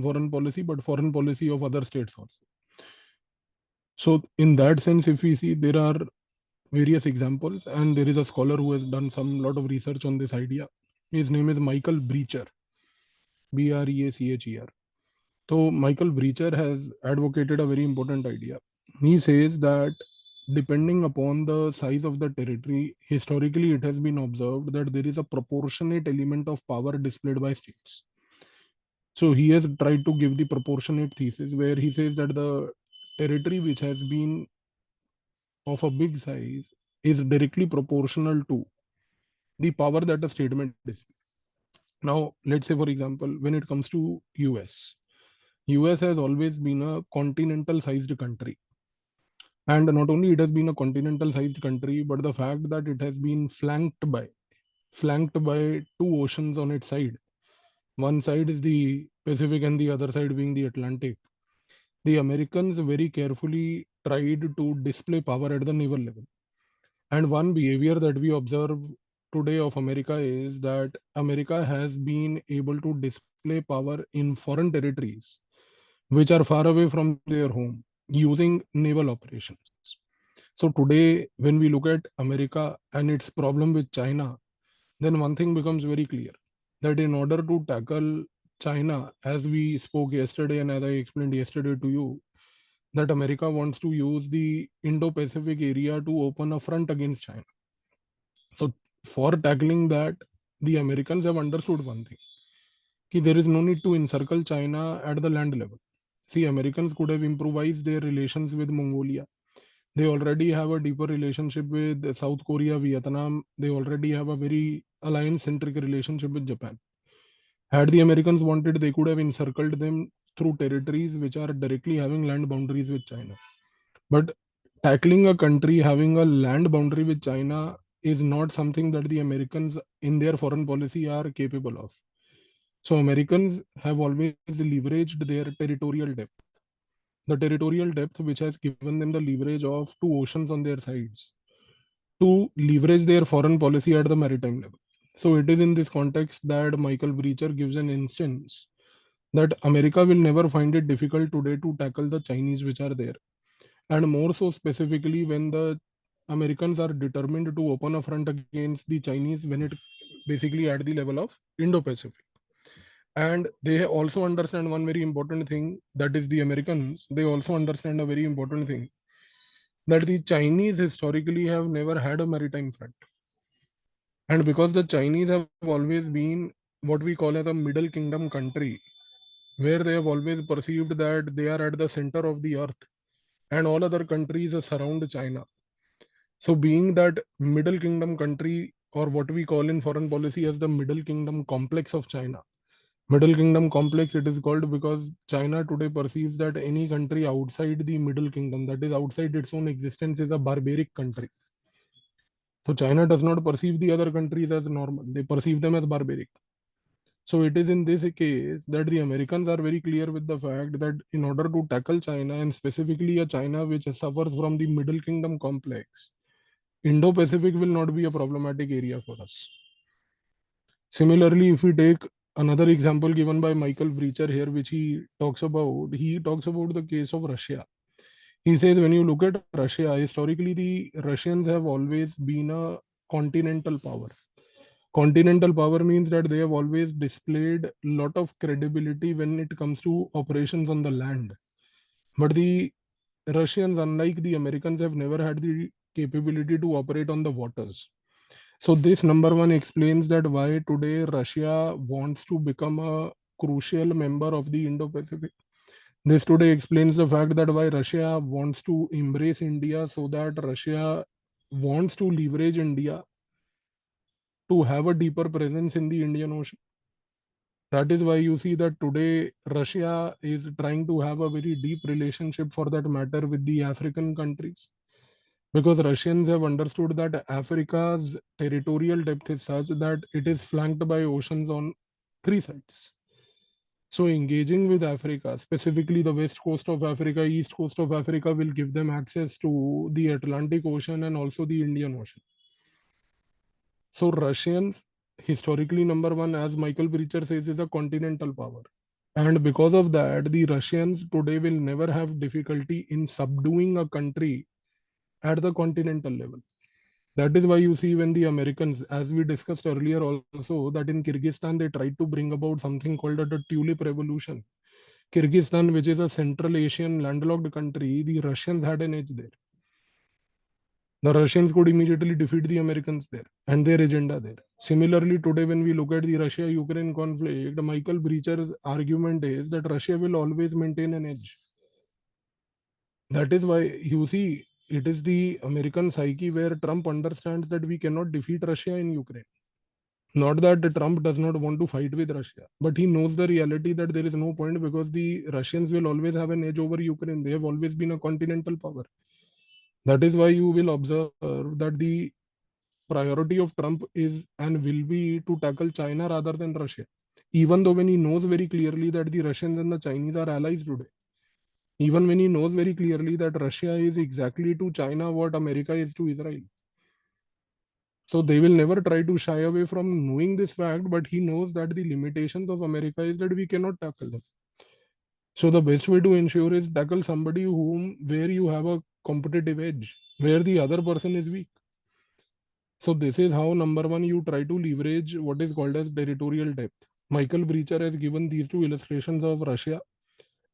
foreign policy, but foreign policy of other states also. So in that sense, if we see, there are various examples, and there is a scholar who has done some lot of research on this idea. His name is Michael Breacher, Breacher. So Michael Breacher has advocated a very important idea. He says that depending upon the size of the territory, historically it has been observed that there is a proportionate element of power displayed by states. So he has tried to give the proportionate thesis, where he says that the territory which has been of a big size is directly proportional to the power that a statement is. Now, let's say, for example, when it comes to US has always been a continental sized country. And not only it has been a continental sized country, but the fact that it has been flanked by two oceans on its side. One side is the Pacific and the other side being the Atlantic. The Americans very carefully tried to display power at the naval level. And one behavior that we observe today of America is that America has been able to display power in foreign territories which are far away from their home using naval operations. So today, when we look at America and its problem with China, then one thing becomes very clear, that in order to tackle China, as we spoke yesterday and as I explained yesterday to you, that America wants to use the Indo-Pacific area to open a front against China. So for tackling that, the Americans have understood one thing, that there is no need to encircle China at the land level. See, Americans could have improvised their relations with Mongolia. They already have a deeper relationship with South Korea, Vietnam. They already have a very alliance-centric relationship with Japan. Had the Americans wanted, they could have encircled them through territories which are directly having land boundaries with China. But tackling a country having a land boundary with China is not something that the Americans in their foreign policy are capable of. So Americans have always leveraged their territorial depth. The territorial depth which has given them the leverage of two oceans on their sides to leverage their foreign policy at the maritime level. So it is in this context that Michael Breacher gives an instance that America will never find it difficult today to tackle the Chinese which are there. And more so specifically when the Americans are determined to open a front against the Chinese when it basically at the level of Indo-Pacific. And they also understand one very important thing, that is the Americans, they also understand a very important thing, that the Chinese historically have never had a maritime front. And because the Chinese have always been what we call as a middle kingdom country, where they have always perceived that they are at the center of the earth and all other countries surround China. So being that middle kingdom country, or what we call in foreign policy as the middle kingdom complex of China, middle kingdom complex it is called because China today perceives that any country outside the middle kingdom, that is outside its own existence, is a barbaric country. So China does not perceive the other countries as normal, they perceive them as barbaric. So it is in this case that the Americans are very clear with the fact that in order to tackle China, and specifically a China which suffers from the middle kingdom complex, Indo-Pacific will not be a problematic area for us. Similarly, if we take another example given by Michael Breacher here, which he talks about the case of Russia. He says when you look at Russia, historically the Russians have always been a continental power. Continental power means that they have always displayed a lot of credibility when it comes to operations on the land. But the Russians, unlike the Americans, have never had the capability to operate on the waters. So this number one explains that why today Russia wants to become a crucial member of the Indo-Pacific. This today explains the fact that why Russia wants to embrace India, so that Russia wants to leverage India to have a deeper presence in the Indian Ocean. That is why you see that today Russia is trying to have a very deep relationship, for that matter, with the African countries. Because Russians have understood that Africa's territorial depth is such that it is flanked by oceans on three sides. So engaging with Africa, specifically the west coast of Africa, east coast of Africa, will give them access to the Atlantic Ocean and also the Indian Ocean. So Russians, historically, number one, as Michael Breacher says, is a continental power. And because of that, the Russians today will never have difficulty in subduing a country at the continental level. That is why you see when the Americans, as we discussed earlier also, that in Kyrgyzstan they tried to bring about something called the Tulip Revolution. Kyrgyzstan, which is a Central Asian landlocked country, the Russians had an edge there. The Russians could immediately defeat the Americans there and their agenda there. Similarly, today when we look at the Russia-Ukraine conflict, Michael Breacher's argument is that Russia will always maintain an edge. That is why you see it is the American psyche where Trump understands that we cannot defeat Russia in Ukraine. Not that Trump does not want to fight with Russia, but he knows the reality that there is no point because the Russians will always have an edge over Ukraine. They have always been a continental power. That is why you will observe that the priority of Trump is and will be to tackle China rather than Russia. Even though when he knows very clearly that the Russians and the Chinese are allies today. Even when he knows very clearly that Russia is exactly to China what America is to Israel. So they will never try to shy away from knowing this fact, but he knows that the limitations of America is that we cannot tackle them. So the best way to ensure is tackle somebody where you have a competitive edge, where the other person is weak. So this is how number one, you try to leverage what is called as territorial depth. Michael Breacher has given these two illustrations of Russia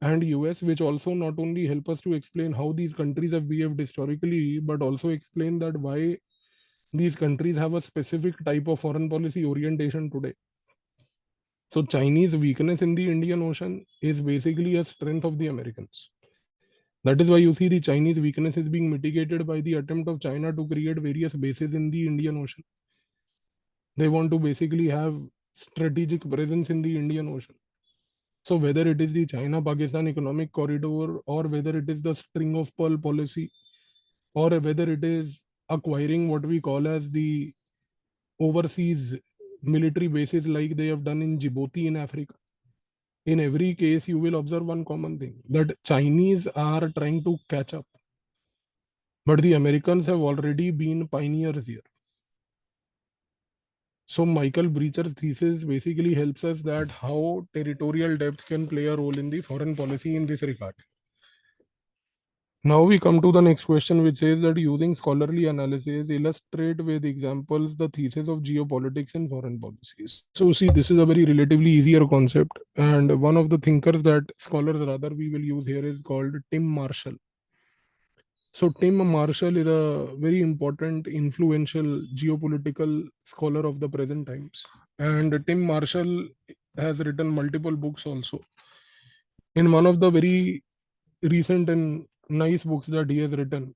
and US, which also not only help us to explain how these countries have behaved historically, but also explain that why these countries have a specific type of foreign policy orientation today. So Chinese weakness in the Indian Ocean is basically a strength of the Americans. That is why you see the Chinese weakness is being mitigated by the attempt of China to create various bases in the Indian Ocean. They want to basically have strategic presence in the Indian Ocean. So whether it is the China-Pakistan economic corridor or whether it is the string of pearl policy or whether it is acquiring what we call as the overseas military bases like they have done in Djibouti in Africa. In every case, you will observe one common thing that Chinese are trying to catch up. But the Americans have already been pioneers here. So Michael Breacher's thesis basically helps us that how territorial depth can play a role in the foreign policy in this regard. Now we come to the next question, which says that using scholarly analysis, illustrate with examples the thesis of geopolitics and foreign policies. So see, this is a very relatively easier concept. And one of the thinkers that scholars rather we will use here is called Tim Marshall. So Tim Marshall is a very important, influential geopolitical scholar of the present times. And Tim Marshall has written multiple books also. In one of the very recent and nice books that he has written,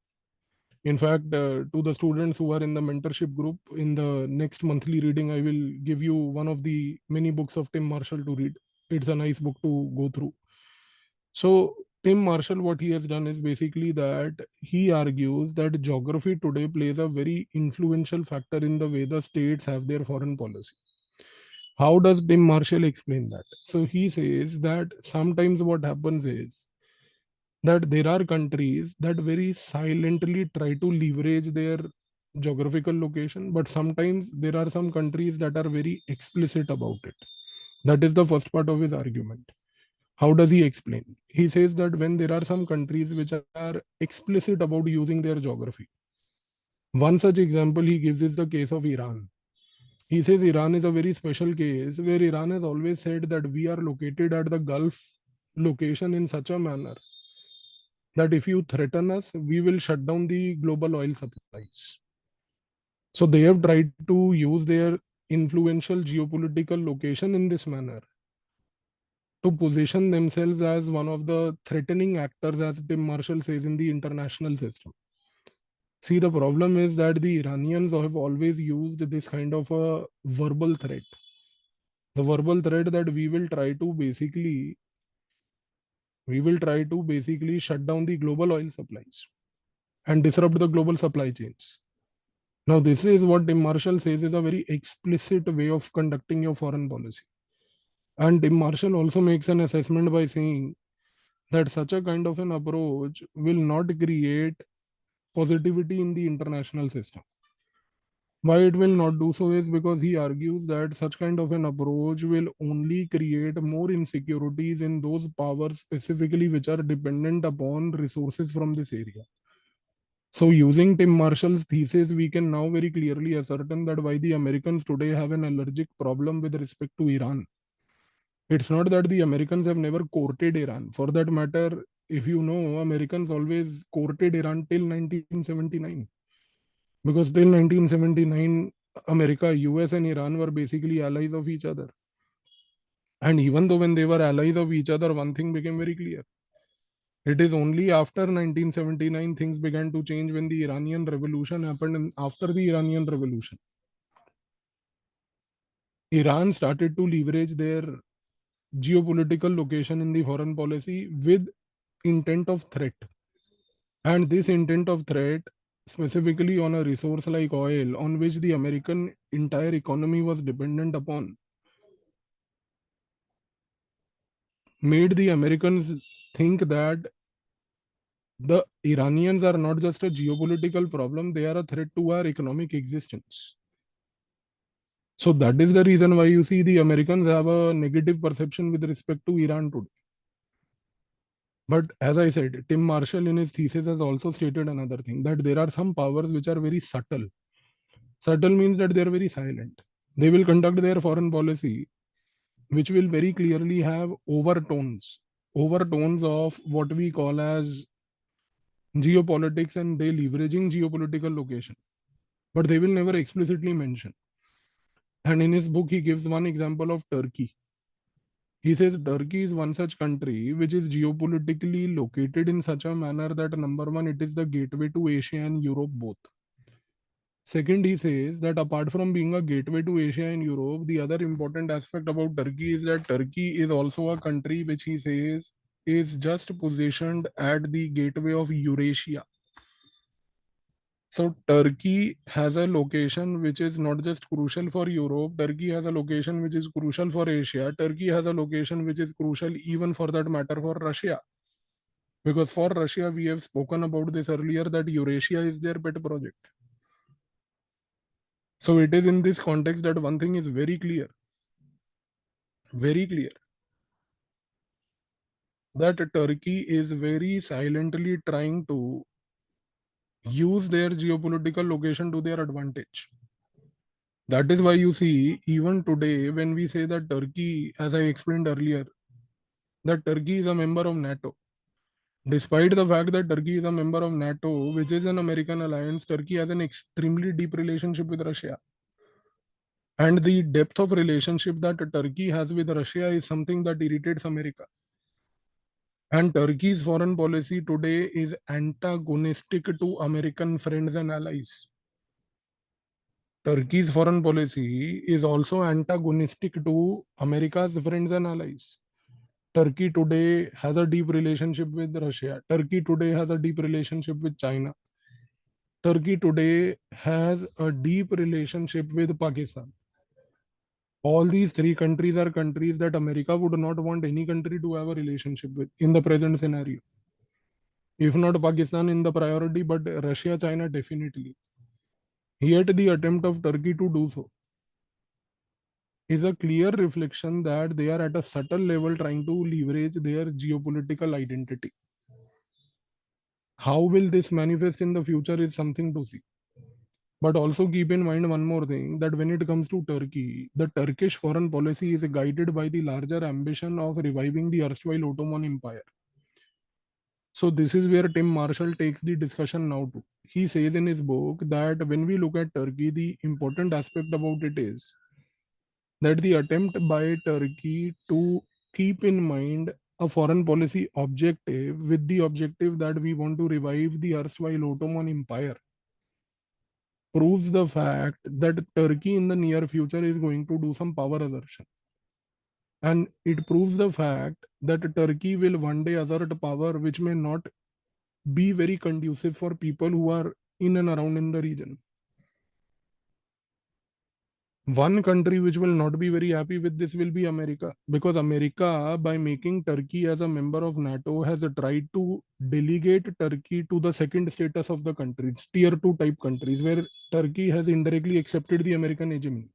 in fact, to the students who are in the mentorship group, in the next monthly reading, I will give you one of the many books of Tim Marshall to read. It's a nice book to go through. So Tim Marshall, what he has done is basically that he argues that geography today plays a very influential factor in the way the states have their foreign policy. How does Tim Marshall explain that? So he says that sometimes what happens is that there are countries that very silently try to leverage their geographical location, but sometimes there are some countries that are very explicit about it. That is the first part of his argument. How does he explain? He says that when there are some countries which are explicit about using their geography, one such example he gives is the case of Iran. He says Iran is a very special case where Iran has always said that we are located at the Gulf location in such a manner that if you threaten us, we will shut down the global oil supplies. So they have tried to use their influential geopolitical location in this manner to position themselves as one of the threatening actors, as Tim Marshall says, in the international system. See, the problem is that the Iranians have always used this kind of a verbal threat. The verbal threat that we will try to basically shut down the global oil supplies and disrupt the global supply chains. Now, this is what Tim Marshall says is a very explicit way of conducting your foreign policy. And Tim Marshall also makes an assessment by saying that such a kind of an approach will not create positivity in the international system. Why it will not do so is because he argues that such kind of an approach will only create more insecurities in those powers specifically which are dependent upon resources from this area. So using Tim Marshall's thesis, we can now very clearly ascertain that why the Americans today have an allergic problem with respect to Iran. It's not that the Americans have never courted Iran. For that matter, if you know, Americans always courted Iran till 1979. Because till 1979, America, US, and Iran were basically allies of each other. And even though when they were allies of each other, one thing became very clear. It is only after 1979 things began to change when the Iranian Revolution happened. And after the Iranian Revolution, Iran started to leverage their geopolitical location in the foreign policy with intent of threat. And this intent of threat, specifically on a resource like oil, on which the American entire economy was dependent upon, made the Americans think that the Iranians are not just a geopolitical problem, they are a threat to our economic existence. So that is the reason why you see the Americans have a negative perception with respect to Iran today. But as I said, Tim Marshall in his thesis has also stated another thing, that there are some powers which are very subtle. Subtle means that they are very silent. They will conduct their foreign policy, which will very clearly have overtones of what we call as geopolitics, and they leveraging geopolitical location. But they will never explicitly mention. And in his book, he gives one example of Turkey. He says Turkey is one such country which is geopolitically located in such a manner that number one, it is the gateway to Asia and Europe both. Second, he says that apart from being a gateway to Asia and Europe, the other important aspect about Turkey is that Turkey is also a country which he says is just positioned at the gateway of Eurasia. So Turkey has a location which is not just crucial for Europe. Turkey has a location which is crucial for Asia. Turkey has a location which is crucial even for that matter for Russia. Because for Russia, we have spoken about this earlier, that Eurasia is their pet project. So it is in this context that one thing is very clear, that Turkey is very silently trying to use their geopolitical location to their advantage. That is why you see, even today, when we say that Turkey, as I explained earlier, that Turkey is a member of NATO. Despite the fact that Turkey is a member of NATO, which is an American alliance, Turkey has an extremely deep relationship with Russia. And the depth of relationship that Turkey has with Russia is something that irritates America. And Turkey's foreign policy today is antagonistic to American friends and allies. Turkey's foreign policy is also antagonistic to America's friends and allies. Turkey today has a deep relationship with Russia. Turkey today has a deep relationship with China. Turkey today has a deep relationship with Pakistan. All these three countries are countries that America would not want any country to have a relationship with in the present scenario. If not Pakistan in the priority, but Russia, China definitely. Yet the attempt of Turkey to do so is a clear reflection that they are at a subtle level trying to leverage their geopolitical identity. How will this manifest in the future is something to see. But also keep in mind one more thing, that when it comes to Turkey, the Turkish foreign policy is guided by the larger ambition of reviving the erstwhile Ottoman Empire. So this is where Tim Marshall takes the discussion now to. He says in his book that when we look at Turkey, the important aspect about it is that the attempt by Turkey to keep in mind a foreign policy objective with the objective that we want to revive the erstwhile Ottoman Empire proves the fact that Turkey in the near future is going to do some power assertion. And it proves the fact that Turkey will one day assert power which may not be very conducive for people who are in and around in the region. One country which will not be very happy with this will be America, because America, by making Turkey as a member of NATO, has tried to delegate Turkey to the second status of the countries, tier 2 type countries, where Turkey has indirectly accepted the American hegemony.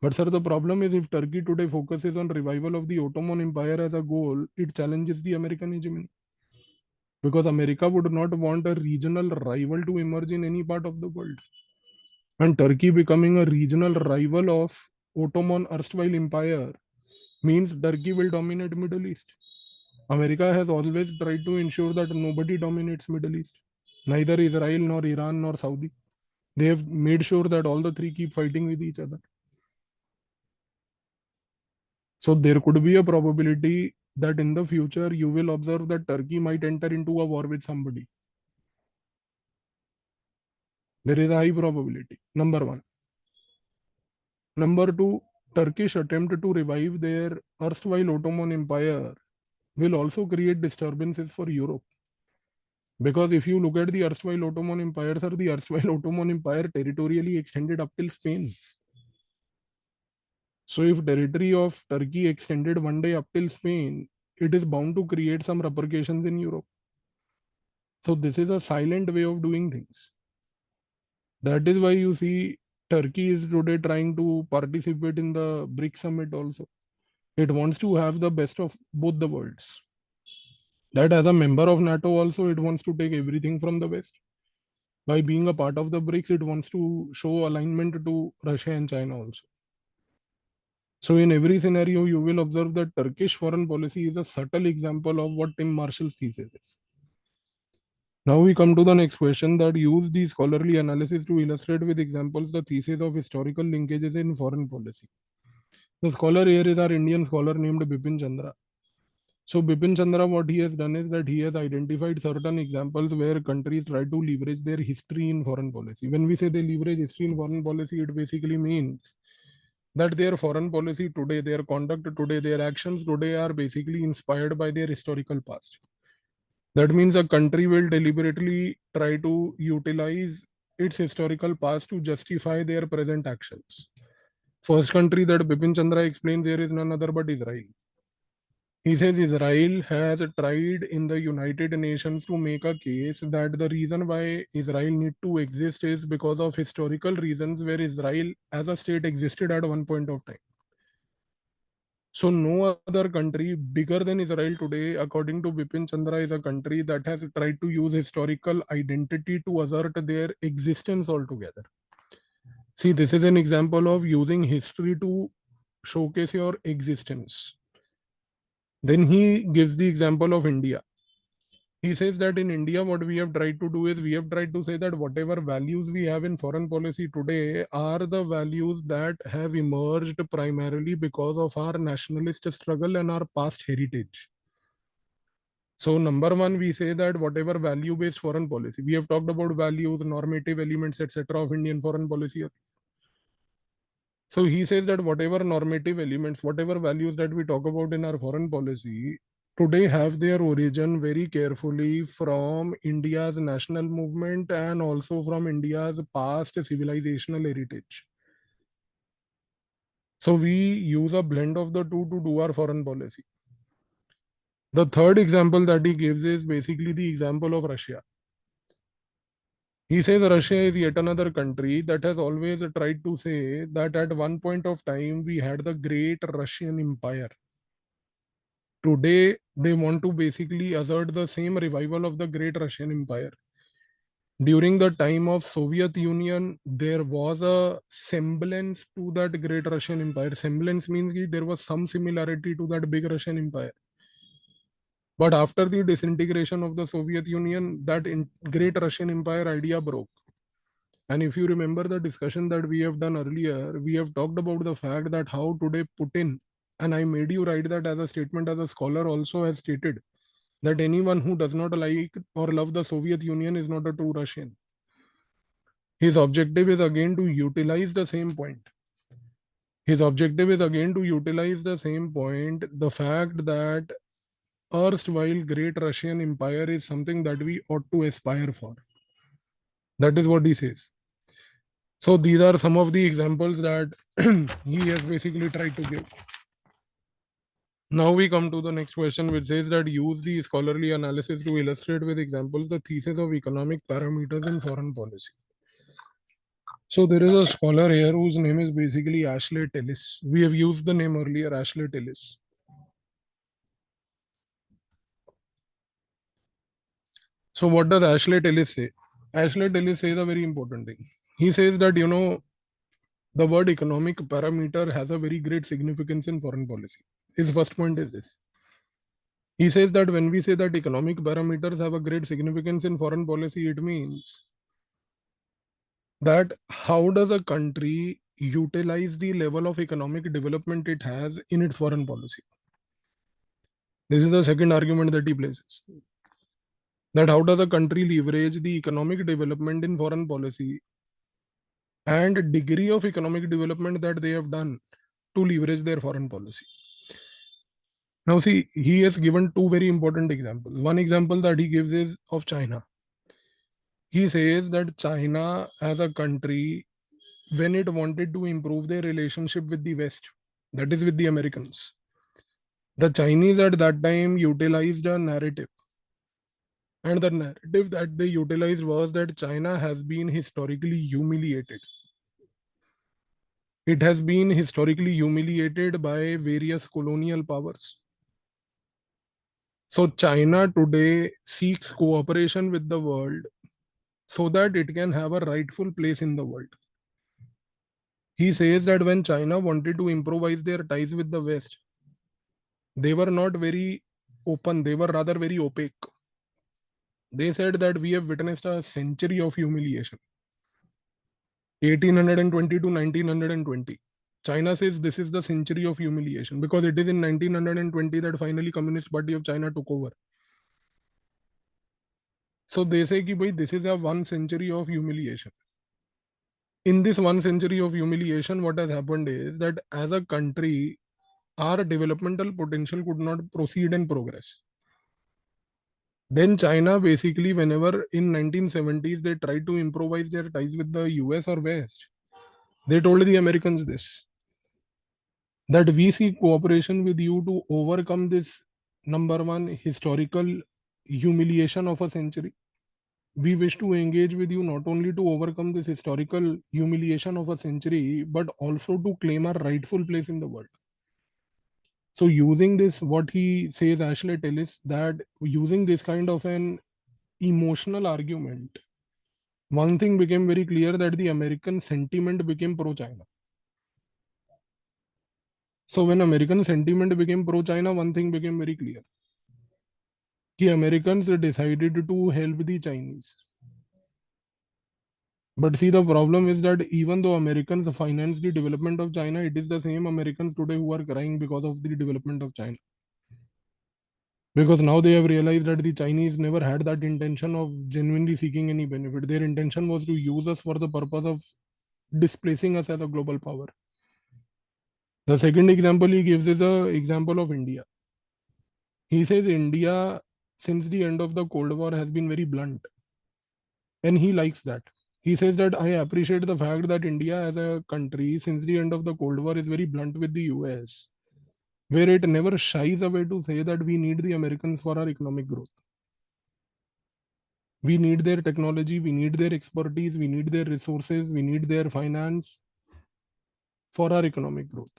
But sir, the problem is, if Turkey today focuses on revival of the Ottoman Empire as a goal, it challenges the American hegemony. Because America would not want a regional rival to emerge in any part of the world. And Turkey becoming a regional rival of Ottoman erstwhile empire means Turkey will dominate Middle East. America has always tried to ensure that nobody dominates Middle East. Neither Israel nor Iran nor Saudi. They have made sure that all the three keep fighting with each other. So there could be a probability that in the future you will observe that Turkey might enter into a war with somebody. There is a high probability. Number one. Number two, Turkish attempt to revive their erstwhile Ottoman Empire will also create disturbances for Europe. Because if you look at the erstwhile Ottoman Empire, sir, the erstwhile Ottoman Empire territorially extended up till Spain. So if territory of Turkey extended one day up till Spain, it is bound to create some repercussions in Europe. So this is a silent way of doing things. That is why you see Turkey is today trying to participate in the BRICS summit also. It wants to have the best of both the worlds. That as a member of NATO also, it wants to take everything from the West. By being a part of the BRICS, it wants to show alignment to Russia and China also. So in every scenario, you will observe that Turkish foreign policy is a subtle example of what Tim Marshall's thesis is. Now we come to the next question, that use the scholarly analysis to illustrate with examples the thesis of historical linkages in foreign policy. The scholar here is our Indian scholar named Bipin Chandra. So Bipin Chandra, what he has done is that he has identified certain examples where countries try to leverage their history in foreign policy. When we say they leverage history in foreign policy, it basically means that their foreign policy today, their conduct today, their actions today are basically inspired by their historical past. That means a country will deliberately try to utilize its historical past to justify their present actions. First country that Bipin Chandra explains here is none other but Israel. He says Israel has tried in the United Nations to make a case that the reason why Israel need to exist is because of historical reasons where Israel as a state existed at one point of time. So no other country bigger than Israel today, according to Bipin Chandra, is a country that has tried to use historical identity to assert their existence altogether. See, this is an example of using history to showcase your existence. Then he gives the example of India. He says that in India, what we have tried to do is we have tried to say that whatever values we have in foreign policy today are the values that have emerged primarily because of our nationalist struggle and our past heritage. So number one, we say that whatever value-based foreign policy, we have talked about values, normative elements, etc. of Indian foreign policy. So he says that whatever normative elements, whatever values that we talk about in our foreign policy, today have their origin very carefully from India's national movement and also from India's past civilizational heritage. So we use a blend of the two to do our foreign policy. The third example that he gives is basically the example of Russia. He says Russia is yet another country that has always tried to say that at one point of time we had the great Russian Empire. Today, they want to basically assert the same revival of the great Russian Empire. During the time of Soviet Union, there was a semblance to that great Russian Empire. Semblance means that there was some similarity to that big Russian Empire. But after the disintegration of the Soviet Union, that great Russian Empire idea broke. And if you remember the discussion that we have done earlier, we have talked about the fact that how today Putin, and I made you write that as a statement as a scholar also has stated, that anyone who does not like or love the Soviet Union is not a true Russian. His objective is again to utilize the same point. His objective is again to utilize the same point, the fact that erstwhile great Russian Empire is something that we ought to aspire for. That is what he says. So these are some of the examples that he has basically tried to give. Now we come to the next question, which says that use the scholarly analysis to illustrate with examples the thesis of economic parameters in foreign policy. So there is a scholar here whose name is basically Ashley Tillis. We have used the name earlier, Ashley Tillis. So what does Ashley Tillis say? Ashley Tillis says a very important thing. He says that, the word economic parameter has a very great significance in foreign policy. His first point is this. He says that when we say that economic parameters have a great significance in foreign policy, it means that how does a country utilize the level of economic development it has in its foreign policy? This is the second argument that he places. That how does a country leverage the economic development in foreign policy and degree of economic development that they have done to leverage their foreign policy? Now, see, he has given two very important examples. One example that he gives is of China. He says that China as a country, when it wanted to improve their relationship with the West, that is with the Americans, the Chinese at that time utilized a narrative. And the narrative that they utilized was that China has been historically humiliated. It has been historically humiliated by various colonial powers. So China today seeks cooperation with the world so that it can have a rightful place in the world. He says that when China wanted to improvise their ties with the West, they were not very open, they were rather very opaque. They said that we have witnessed a century of humiliation. 1820 to 1920. China says this is the century of humiliation because it is in 1920 that finally Communist Party of China took over. So they say ki bhai, this is a 1 century of humiliation. In this 1 century of humiliation, what has happened is that as a country, our developmental potential could not proceed and progress. Then China basically, whenever in 1970s they tried to improvise their ties with the US or West, they told the Americans this, that we seek cooperation with you to overcome this number one historical humiliation of a century. We wish to engage with you not only to overcome this historical humiliation of a century, but also to claim our rightful place in the world. So using this, what he says, Ashley Tillis, that using this kind of an emotional argument, one thing became very clear, that the American sentiment became pro-China. So when American sentiment became pro-China, one thing became very clear. The Americans decided to help the Chinese. But see, the problem is that even though Americans finance the development of China, it is the same Americans today who are crying because of the development of China. Because now they have realized that the Chinese never had that intention of genuinely seeking any benefit. Their intention was to use us for the purpose of displacing us as a global power. The second example he gives is an example of India. He says India, since the end of the Cold War, has been very blunt. And he likes that. He says that I appreciate the fact that India as a country, since the end of the Cold War, is very blunt with the US, where it never shies away to say that we need the Americans for our economic growth. We need their technology, we need their expertise, we need their resources, we need their finance for our economic growth.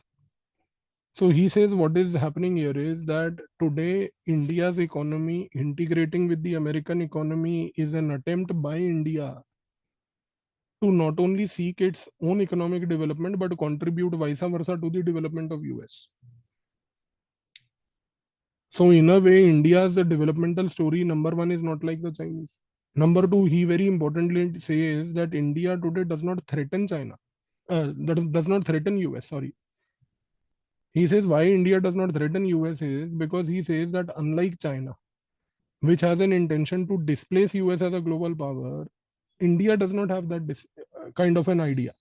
So he says what is happening here is that today India's economy integrating with the American economy is an attempt by India to not only seek its own economic development but contribute vice versa to the development of US. So in a way, India's developmental story, number one, is not like the Chinese. Number two, he very importantly says that India today does not threaten China. That does not threaten US, sorry. He says why India does not threaten US is because he says that unlike China, which has an intention to displace US as a global power, India does not have that kind of an idea.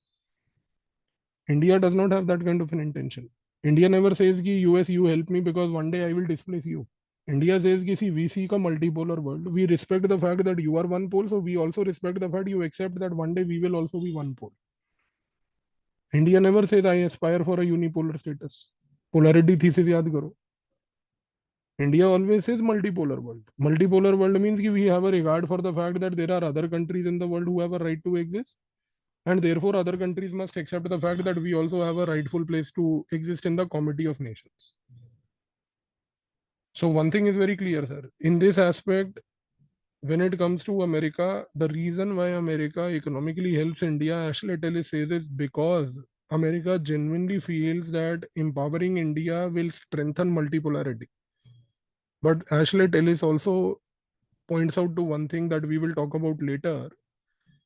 India does not have that kind of an intention. India never says ki US, you help me because one day I will displace you. India says ki see, we seek a multipolar world. We respect the fact that you are one pole, so we also respect the fact you accept that one day we will also be one pole. India never says I aspire for a unipolar status. Polarity thesis याद करो. India always says multipolar world. Multipolar world means कि we have a regard for the fact that there are other countries in the world who have a right to exist, and therefore other countries must accept the fact that we also have a rightful place to exist in the comity of nations. So one thing is very clear, sir. In this aspect, when it comes to America, the reason why America economically helps India, Ashley Tellis says, is because America genuinely feels that empowering India will strengthen multipolarity. But Ashley Tellis also points out to one thing that we will talk about later.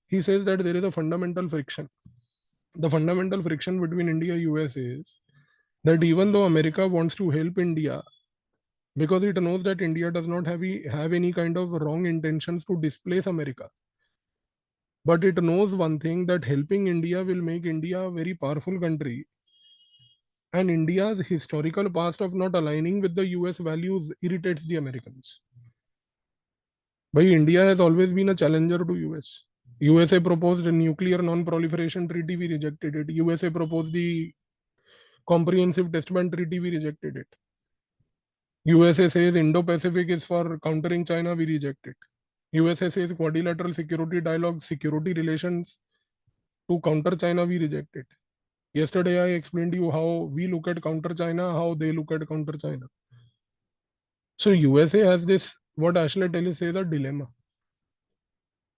He says that there is a fundamental friction. The fundamental friction between India and US is that even though America wants to help India, because it knows that India does not have any kind of wrong intentions to displace America, but it knows one thing, that helping India will make India a very powerful country, and India's historical past of not aligning with the US values irritates the Americans. But India has always been a challenger to US. USA proposed a nuclear non-proliferation treaty, we rejected it. USA proposed the comprehensive test ban treaty, we rejected it. USA says Indo-Pacific is for countering China, we reject it. USA says quadrilateral security dialogue, security relations to counter China, we reject it. Yesterday, I explained to you how we look at counter China, how they look at counter China. So USA has this, what Ashley Tellis says, a dilemma.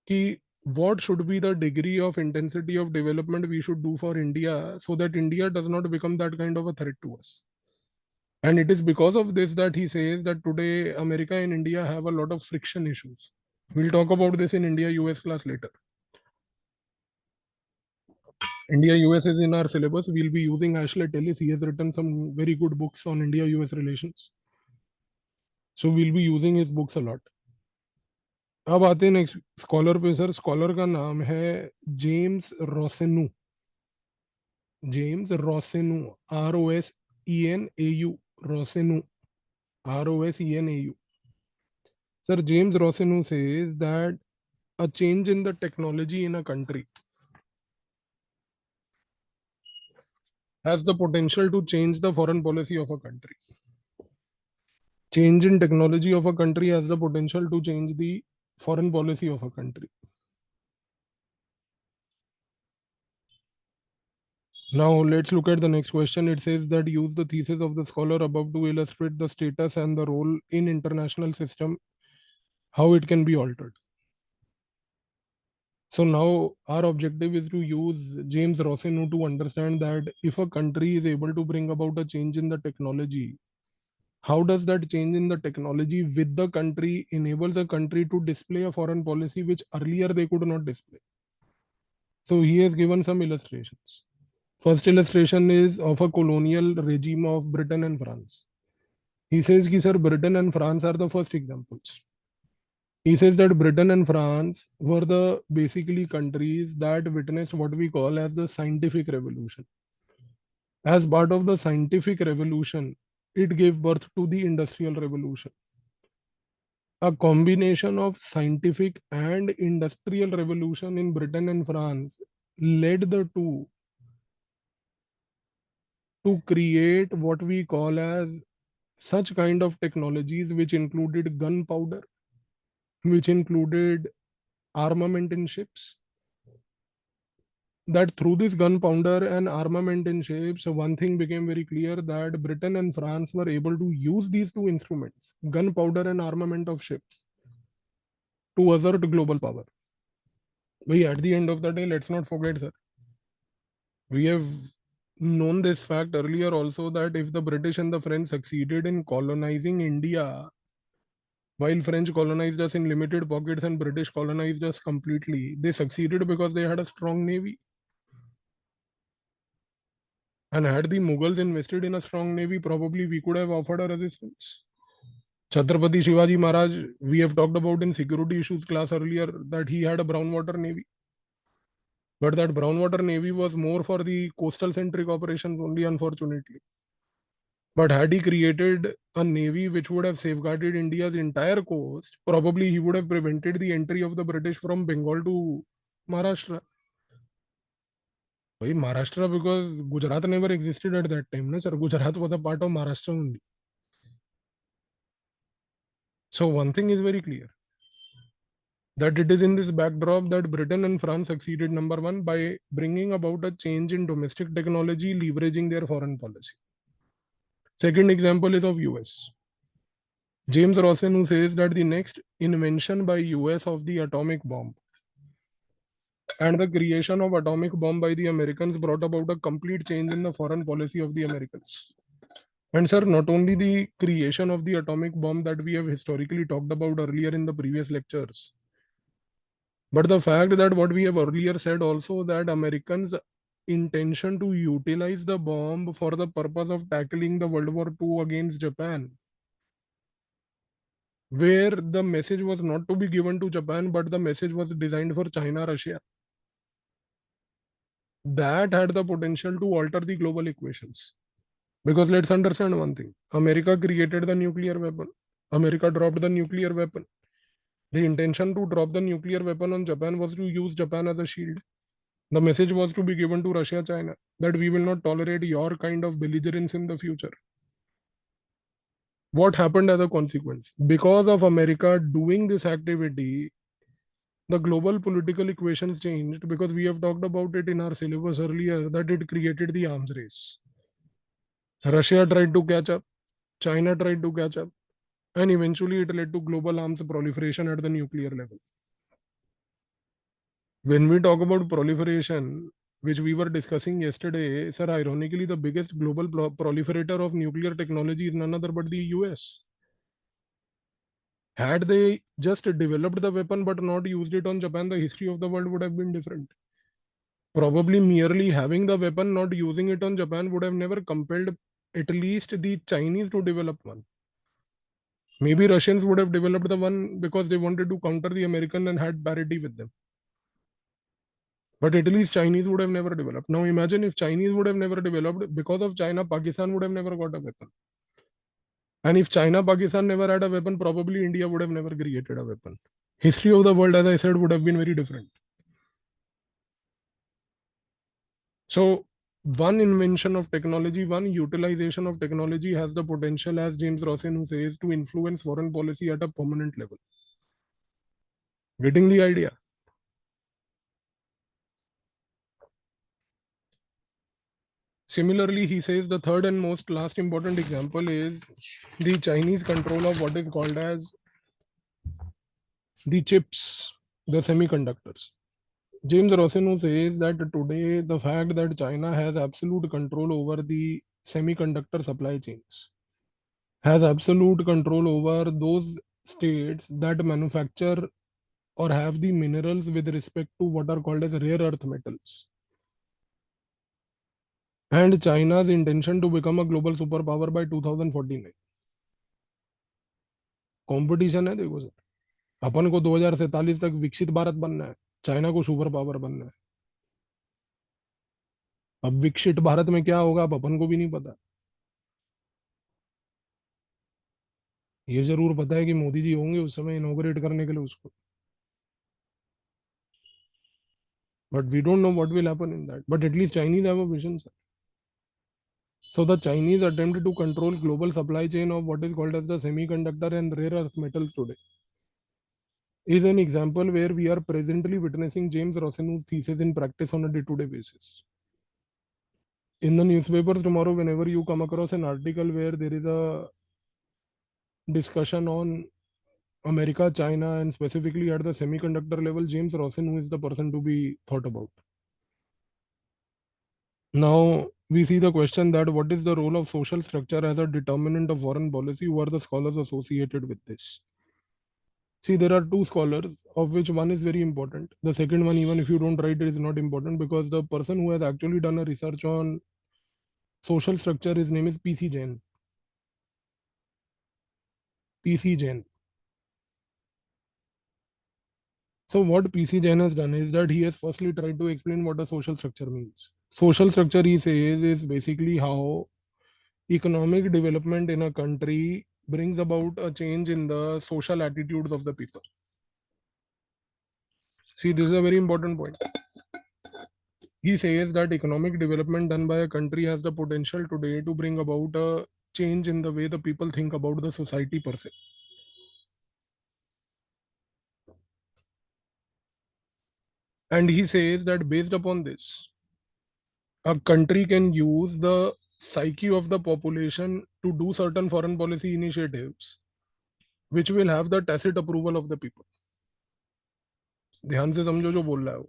Ki what should be the degree of intensity of development we should do for India so that India does not become that kind of a threat to us. And it is because of this that he says that today America and India have a lot of friction issues. We'll talk about this in India-US class later. India-US is in our syllabus. We'll be using Ashley Tellis. He has written some very good books on India-US relations. So we'll be using his books a lot. अब आते हैं next scholar पे sir. Scholar का नाम है James Rosenau. James Rosenau, ROSENAU, Rosenau, ROSENAU. Sir, James Rossenu says that a change in the technology in a country has the potential to change the foreign policy of a country. Change in technology of a country has the potential to change the foreign policy of a country. Now let's look at the next question. It says that use the thesis of the scholar above to illustrate the status and the role in international system, how it can be altered. So now our objective is to use James Rossenu to understand that if a country is able to bring about a change in the technology, how does that change in the technology with the country enables a country to display a foreign policy which earlier they could not display. So he has given some illustrations. First illustration is of a colonial regime of Britain and France. He says ki sir, Britain and France are the first examples. He says that Britain and France were the basically countries that witnessed what we call as the scientific revolution. As part of the scientific revolution, it gave birth to the industrial revolution. A combination of scientific and industrial revolution in Britain and France led the two to create what we call as such kind of technologies which included gunpowder, which included armament in ships. That through this gunpowder and armament in ships, one thing became very clear, that Britain and France were able to use these two instruments, gunpowder and armament of ships, to assert global power. But at the end of the day, let's not forget, sir, we have known this fact earlier also, that if the British and the French succeeded in colonizing India, while French colonized us in limited pockets and British colonized us completely, they succeeded because they had a strong navy. And had the Mughals invested in a strong navy, probably we could have offered a resistance. Chhatrapati Shivaji Maharaj, we have talked about in security issues class earlier, that he had a brown water navy. But that brown water navy was more for the coastal centric operations only, unfortunately. But had he created a navy which would have safeguarded India's entire coast, probably he would have prevented the entry of the British from Bengal to Maharashtra. Why Maharashtra? Because Gujarat never existed at that time, no sir. Gujarat was a part of Maharashtra only. So one thing is very clear, that it is in this backdrop that Britain and France succeeded, number one, by bringing about a change in domestic technology, leveraging their foreign policy. Second example is of US. James Rosen, who says that the next invention by US of the atomic bomb and the creation of atomic bomb by the Americans brought about a complete change in the foreign policy of the Americans. And sir, not only the creation of the atomic bomb that we have historically talked about earlier in the previous lectures, but the fact that what we have earlier said also, that Americans' intention to utilize the bomb for the purpose of tackling the World War II against Japan, where the message was not to be given to Japan, but the message was designed for China, Russia. That had the potential to alter the global equations. Because let's understand one thing. America created the nuclear weapon. America dropped the nuclear weapon. The intention to drop the nuclear weapon on Japan was to use Japan as a shield. The message was to be given to Russia, China, that we will not tolerate your kind of belligerence in the future. What happened as a consequence? Because of America doing this activity, the global political equations changed, because we have talked about it in our syllabus earlier, that it created the arms race. Russia tried to catch up, China tried to catch up, and eventually it led to global arms proliferation at the nuclear level. When we talk about proliferation, which we were discussing yesterday, sir, ironically, the biggest global proliferator of nuclear technology is none other but the US. Had they just developed the weapon but not used it on Japan, the history of the world would have been different. Probably merely having the weapon, not using it on Japan, would have never compelled at least the Chinese to develop one. Maybe Russians would have developed the one because they wanted to counter the American and had parity with them. But at least Chinese would have never developed. Now imagine if Chinese would have never developed, because of China, Pakistan would have never got a weapon. And if China, Pakistan never had a weapon, probably India would have never created a weapon. History of the world, as I said, would have been very different. So one invention of technology, one utilization of technology has the potential, as James Rosen who says, to influence foreign policy at a permanent level. Getting the idea? Similarly, he says the third and most last important example is the Chinese control of what is called as the chips, the semiconductors. James Rosen says that today the fact that China has absolute control over the semiconductor supply chains, has absolute control over those states that manufacture or have the minerals with respect to what are called as rare earth metals. And China's intention to become a global superpower by 2049. Competition है देखो sir, अपन को 2047 तक विकसित भारत बनना है, China को super power बनना है. अब विकसित भारत में क्या होगा अब अपन को भी नहीं पता. ये जरूर पता है कि मोदी जी होंगे उस समय इनॉग्रेट करने के लिए उसको, but we don't know what will happen in that. But at least Chinese have a vision, sir. So the Chinese attempt to control global supply chain of what is called as the semiconductor and rare earth metals today is an example where we are presently witnessing James Rosen's thesis in practice on a day-to-day basis. In the newspapers tomorrow, whenever you come across an article where there is a discussion on America, China, and specifically at the semiconductor level, James Rosen, who is the person to be thought about. Now, we see the question that what is the role of social structure as a determinant of foreign policy? Who are the scholars associated with this? See, there are two scholars, of which one is very important. The second one, even if you don't write it, is not important, because the person who has actually done a research on social structure, his name is P.C. Jain. P.C. Jain. So what P.C. Jain has done is that he has firstly tried to explain what a social structure means. Social structure, he says, is basically how economic development in a country brings about a change in the social attitudes of the people. See, this is a very important point. He says that economic development done by a country has the potential today to bring about a change in the way the people think about the society per se. And he says that based upon this, a country can use the psyche of the population to do certain foreign policy initiatives which will have the tacit approval of the people. ध्यान से समझो जो बोल रहा है वो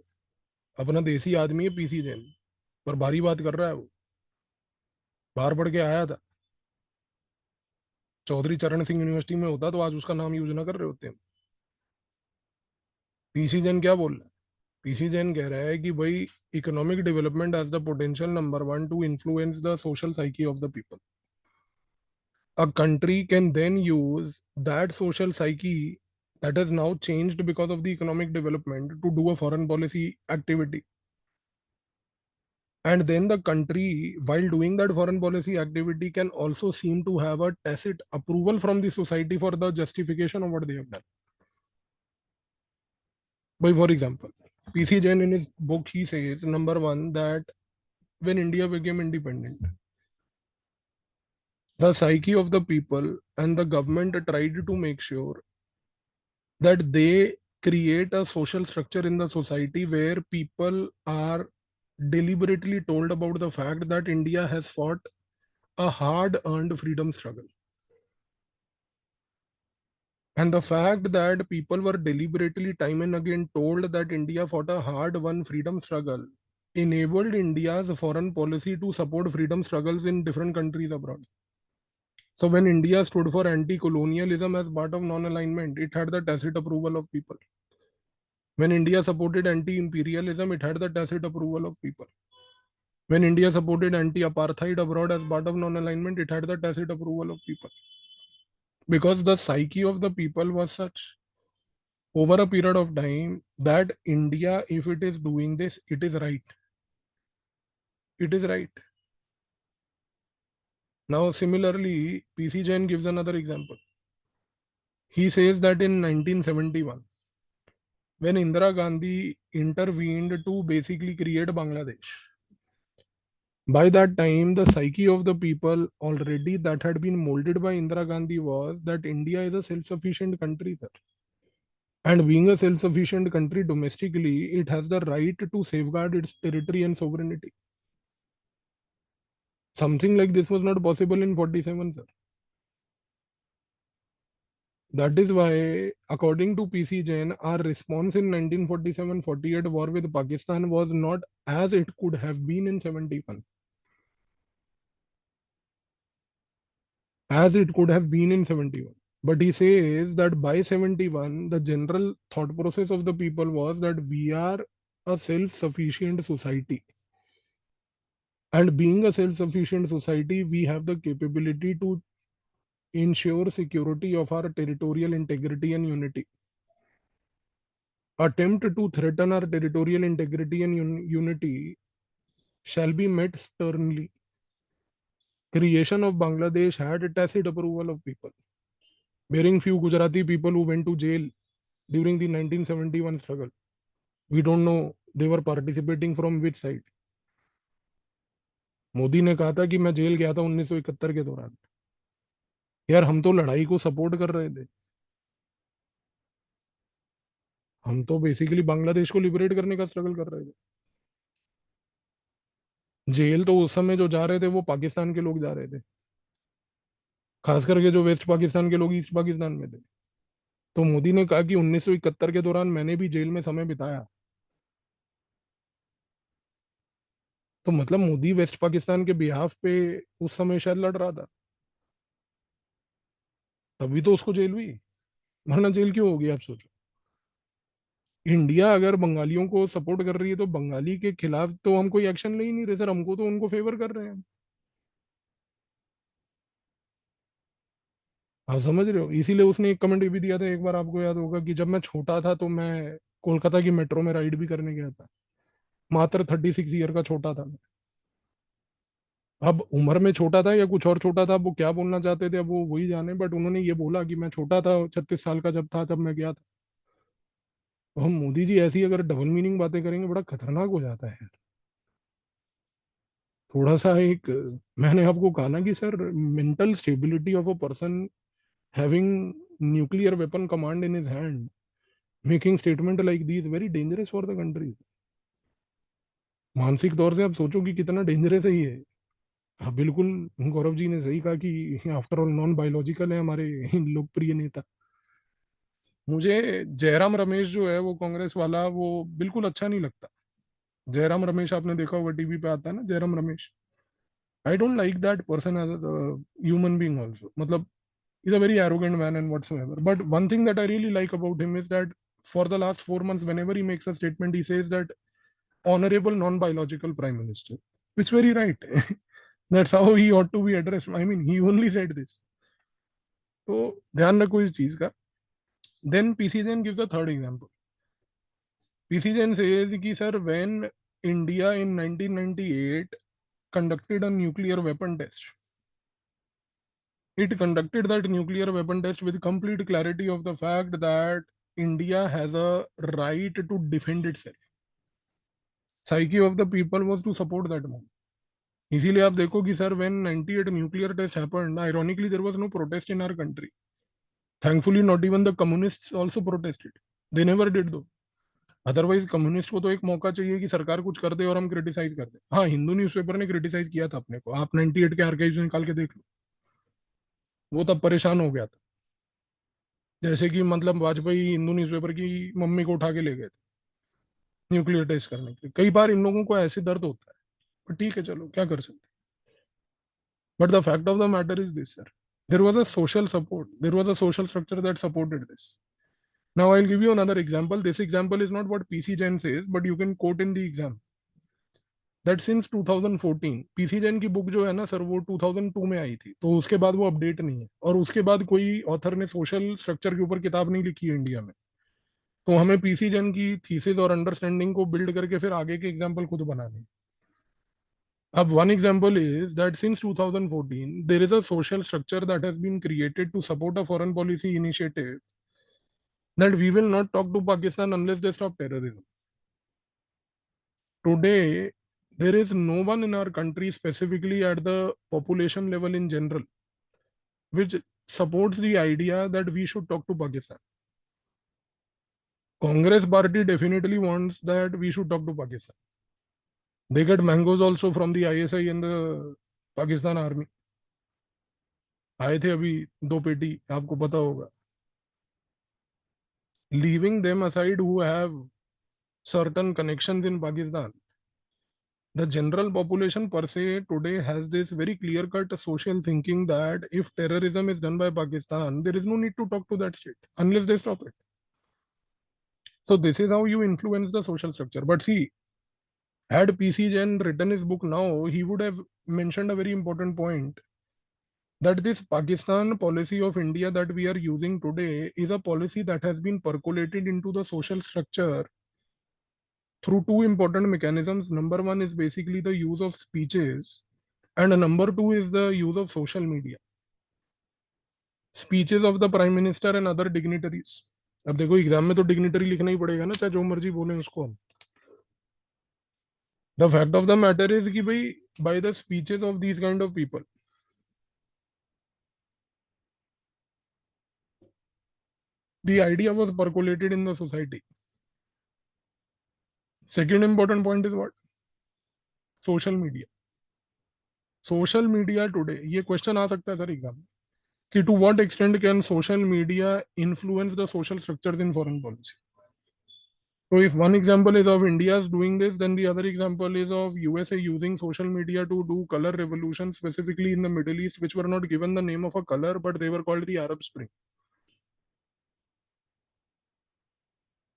अपना देसी आदमी है, पीसी जैन, पर भारी बात कर रहा है वो, बाहर पढ़ के आया था, चौधरी चरण सिंह यूनिवर्सिटी में होता तो आज उसका नाम यूज ना कर रहे होते हैं। पीसी जैन क्या बोल रहा है? पीसी जैन कह रहा है कि भाई economic development has the potential number one two influence the social psyche of the people. A country can then use that social psyche that has now changed because of the economic development to do a foreign policy activity. And then the country, while doing that foreign policy activity, can also seem to have a tacit approval from the society for the justification of what they have done. By, for example, PC Jain in his book, he says, number one, that when India became independent, the psyche of the people and the government tried to make sure that they create a social structure in the society where people are deliberately told about the fact that India has fought a hard earned freedom struggle. And the fact that people were deliberately time and again told that India fought a hard won freedom struggle enabled India's foreign policy to support freedom struggles in different countries abroad. So when India stood for anti-colonialism as part of non-alignment, it had the tacit approval of people. When India supported anti-imperialism, it had the tacit approval of people. When India supported anti-apartheid abroad as part of non-alignment, it had the tacit approval of people. Because the psyche of the people was such over a period of time that India, if it is doing this, it is right. It is right. Now, similarly, PC Jain gives another example. He says that in 1971, when Indira Gandhi intervened to basically create Bangladesh, by that time, the psyche of the people already that had been molded by Indira Gandhi was that India is a self-sufficient country, sir. And being a self-sufficient country domestically, it has the right to safeguard its territory and sovereignty. Something like this was not possible in 47, sir. That is why, according to PC Jain, our response in 1947-48 war with Pakistan was not as it could have been in 71. As it could have been in 71. But he says that by 71, the general thought process of the people was that we are a self-sufficient society. And being a self-sufficient society, we have the capability to ensure security of our territorial integrity and unity. Attempt to threaten our territorial integrity and unity shall be met sternly. Creation of Bangladesh had a tacit approval of people, bearing few Gujarati people who went to jail during the 1971 struggle. We don't know they were participating from which side. Modi ने कहा था कि मैं jail गया था 1971 के दौरान. यार हम तो लड़ाई को सपोर्ट कर रहे थे. हम तो बेसिकली बांग्लादेश को लिबरेट करने का स्ट्रगल कर रहे थे. जेल तो उस समय जो जा रहे थे वो पाकिस्तान के लोग जा रहे थे, खास करके जो वेस्ट पाकिस्तान के लोग ईस्ट पाकिस्तान में थे. तो मोदी ने कहा कि 1971 के दौरान मैंने भी जेल में समय बिताया. तो मतलब मोदी वेस्ट पाकिस्तान के बिहाफ पे उस समय शायद लड़ रहा था, तभी तो उसको जेल हुई. वरना जेल क्यों होगी आप सोचो. इंडिया अगर बंगालियों को सपोर्ट कर रही है तो बंगाली के खिलाफ तो हम कोई एक्शन ले ही नहीं रहे सर, हमको तो उनको फेवर कर रहे हैं. आप समझ रहे हो. इसीलिए उसने एक कमेंट ये भी दिया था, एक बार आपको याद होगा, कि जब मैं छोटा था तो मैं कोलकाता की मेट्रो में राइड भी करने गया था. मात्र 36 ईयर का छोटा था मैं. अब उम्र में छोटा था या कुछ और छोटा था, अब वो क्या बोलना चाहते थे अब वो वही जाने, बट उन्होंने ये बोला कि मैं छोटा था 36 साल का जब था, जब मैं गया था. तो हम मोदी जी ऐसी अगर डबल मीनिंग बातें करेंगे बड़ा खतरनाक हो जाता है. थोड़ा सा एक, मैंने आपको कहा ना कि sir mental stability of a person having nuclear weapon command in his hand making statement like these very dangerous for the country. मानसिक तौर से आप सोचो कि कितना डेंजरस है ये। हाँ बिल्कुल, गौरव जी ने सही कहा कि आफ्टर ऑल नॉन बायोलॉजिकल है हमारे लोकप्रिय नेता। मुझे जयराम रमेश जो है वो कांग्रेस वाला, वो बिल्कुल अच्छा नहीं लगता। जयराम रमेश आपने देखा होगा, टीवी पे आता है ना Jairam Ramesh. I don't like that person as human being also. मतलब he's a very arrogant man and whatsoever. But one thing that I really like about him is that for the last 4 months, whenever he makes a statement, he says that honorable non-biological prime minister. It's very right. That's how he ought to be addressed. I mean, he only said this. तो ध्यान रखो इस चीज का। Then PC Jain gives a third example. PC Jain says कि sir, when India in 1998 conducted a nuclear weapon test, it conducted that nuclear weapon test with complete clarity of the fact that India has a right to defend itself. Psyche of the people was to support that man. इसीलिए आप देखो कि sir when 98 nuclear test happened, ironically there was no protest in our country. Thankfully not even the communists also protested. They never did though. Otherwise communist को तो एक मौका चाहिए कि सरकार कुछ कर दे और हम क्रिटिसाइज कर दे। हाँ, हिंदू न्यूज़पेपर ने क्रिटिसाइज किया था अपने को, आप 98 के आर्काइव्स निकाल के देख लो। वो तब परेशान हो गया था, जैसे कि मतलब वाजपेयी हिंदू न्यूज़पेपर की मम्मी को उठा के ले गए थे न्यूक्लियर टेस्ट करने के लिए। कई बार इन लोगों को ऐसे दर्द होता है, पर ठीक है चलो क्या कर सकते। But the fact of the matter is this sir, there was a social support, there was a social structure that supported this. Now I will give you another example. This example is not what PC Jain says, but you can coat in the exam that since 2014 PC Jain की book जो है ना sir, वो 2002 में आई थी, तो उसके बाद वो अपडेट नहीं है, और उसके बाद कोई ऑथर ने सोशल स्ट्रक्चर के ऊपर किताब नहीं लिखी है इंडिया में। तो हमें पीसी जैन की थीसिस और अंडरस्टैंडिंग को बिल्ड करके फिर आगे के एग्जाम्पल खुद बनाने हैं। अब one example is that since 2014 there is a social structure that has been created to support a foreign policy initiative that we will not talk to Pakistan unless they stop terrorism. Today there is no one in our country, specifically at the population level in general, which supports the idea that we should talk to Pakistan. Congress party definitely wants that we should talk to Pakistan. They get mangoes also from the ISI and the Pakistan army. आए थे अभी 2 पेटी, आपको पता होगा। Leaving them aside who have certain connections in Pakistan, the general population per se today has this very clear cut social thinking that if terrorism is done by Pakistan, there is no need to talk to that state unless they stop it. So this is how you influence the social structure. But see, had PC Jain written his book now, he would have mentioned a very important point, that this Pakistan policy of India that we are using today is a policy that has been percolated into the social structure through two important mechanisms. Number one is basically the use of speeches, and number two is the use of social media. Speeches of the Prime Minister and other dignitaries. अब देखो exam में तो dignitary लिखना ही पड़ेगा ना, चाहे जो मर्जी बोले उसको हम। The fact of the matter is कि भाई by the speeches of these kind of people, the idea was percolated in the society. Second important point is what? Social media. Social media today, ये question आ सकता है sir exam में कि to what extent can social media influence the social structures in foreign policy. So if one example is of India's doing this, then the other example is of USA using social media to do color revolution, specifically in the Middle East, which were not given the name of a color, but they were called the Arab Spring.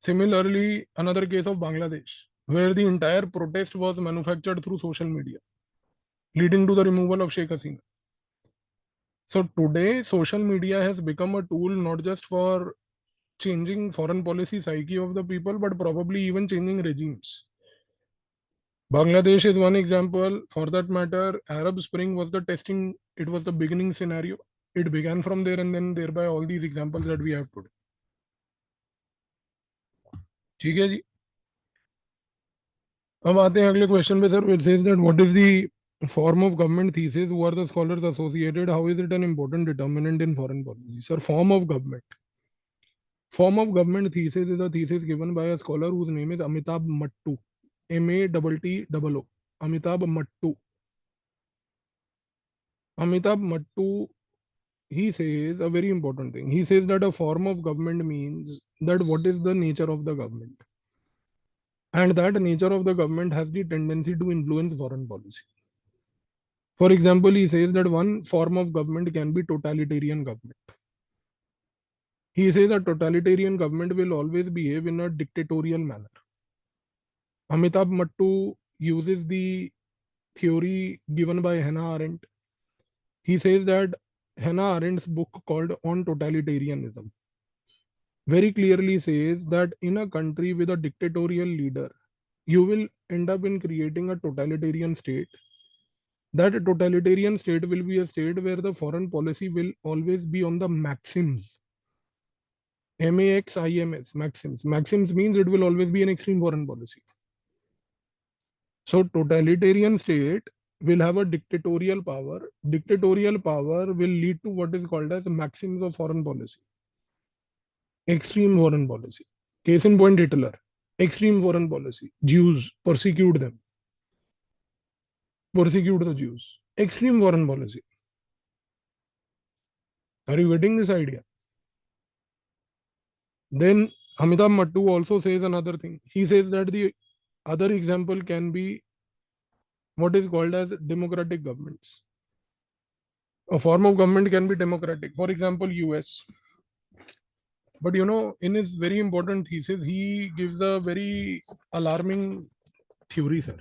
Similarly, another case of Bangladesh, where the entire protest was manufactured through social media, leading to the removal of Sheikh Hasina. So today, social media has become a tool not just for changing foreign policy psyche of the people, but probably even changing regimes. Bangladesh is one example. For that matter, Arab Spring was the testing, it was the beginning scenario. It began from there, and then thereby all these examples that we have today. ठीक है जी। अब आते हैं अगले question पे sir, which says that what is the Form of government thesis. Who are the scholars associated? How is it an important determinant in foreign policy? Sir, form of government. Form of government thesis is a thesis given by a scholar whose name is Amitabh Mattu. MATTO. Amitabh Mattu. Amitabh Mattu, he says a very important thing. He says that a form of government means that what is the nature of the government. And that nature of the government has the tendency to influence foreign policy. For example, he says that one form of government can be totalitarian government. He says a totalitarian government will always behave in a dictatorial manner. Amitabh Mattu uses the theory given by Hannah Arendt. He says that Hannah Arendt's book called On Totalitarianism very clearly says that in a country with a dictatorial leader, you will end up in creating a totalitarian state. That totalitarian state will be a state where the foreign policy will always be on the maxims. MAXIMS, maxims. Maxims means it will always be an extreme foreign policy. So totalitarian state will have a dictatorial power. Dictatorial power will lead to what is called as maxims of foreign policy. Extreme foreign policy. Case in point, Hitler. Extreme foreign policy. Jews, persecute them. Persecute the Jews. Extreme foreign policy. Are you getting this idea? Then Amitabh Mattu also says another thing. He says that the other example can be what is called as democratic governments. A form of government can be democratic. For example, US. But in his very important thesis, he gives a very alarming theory, sir.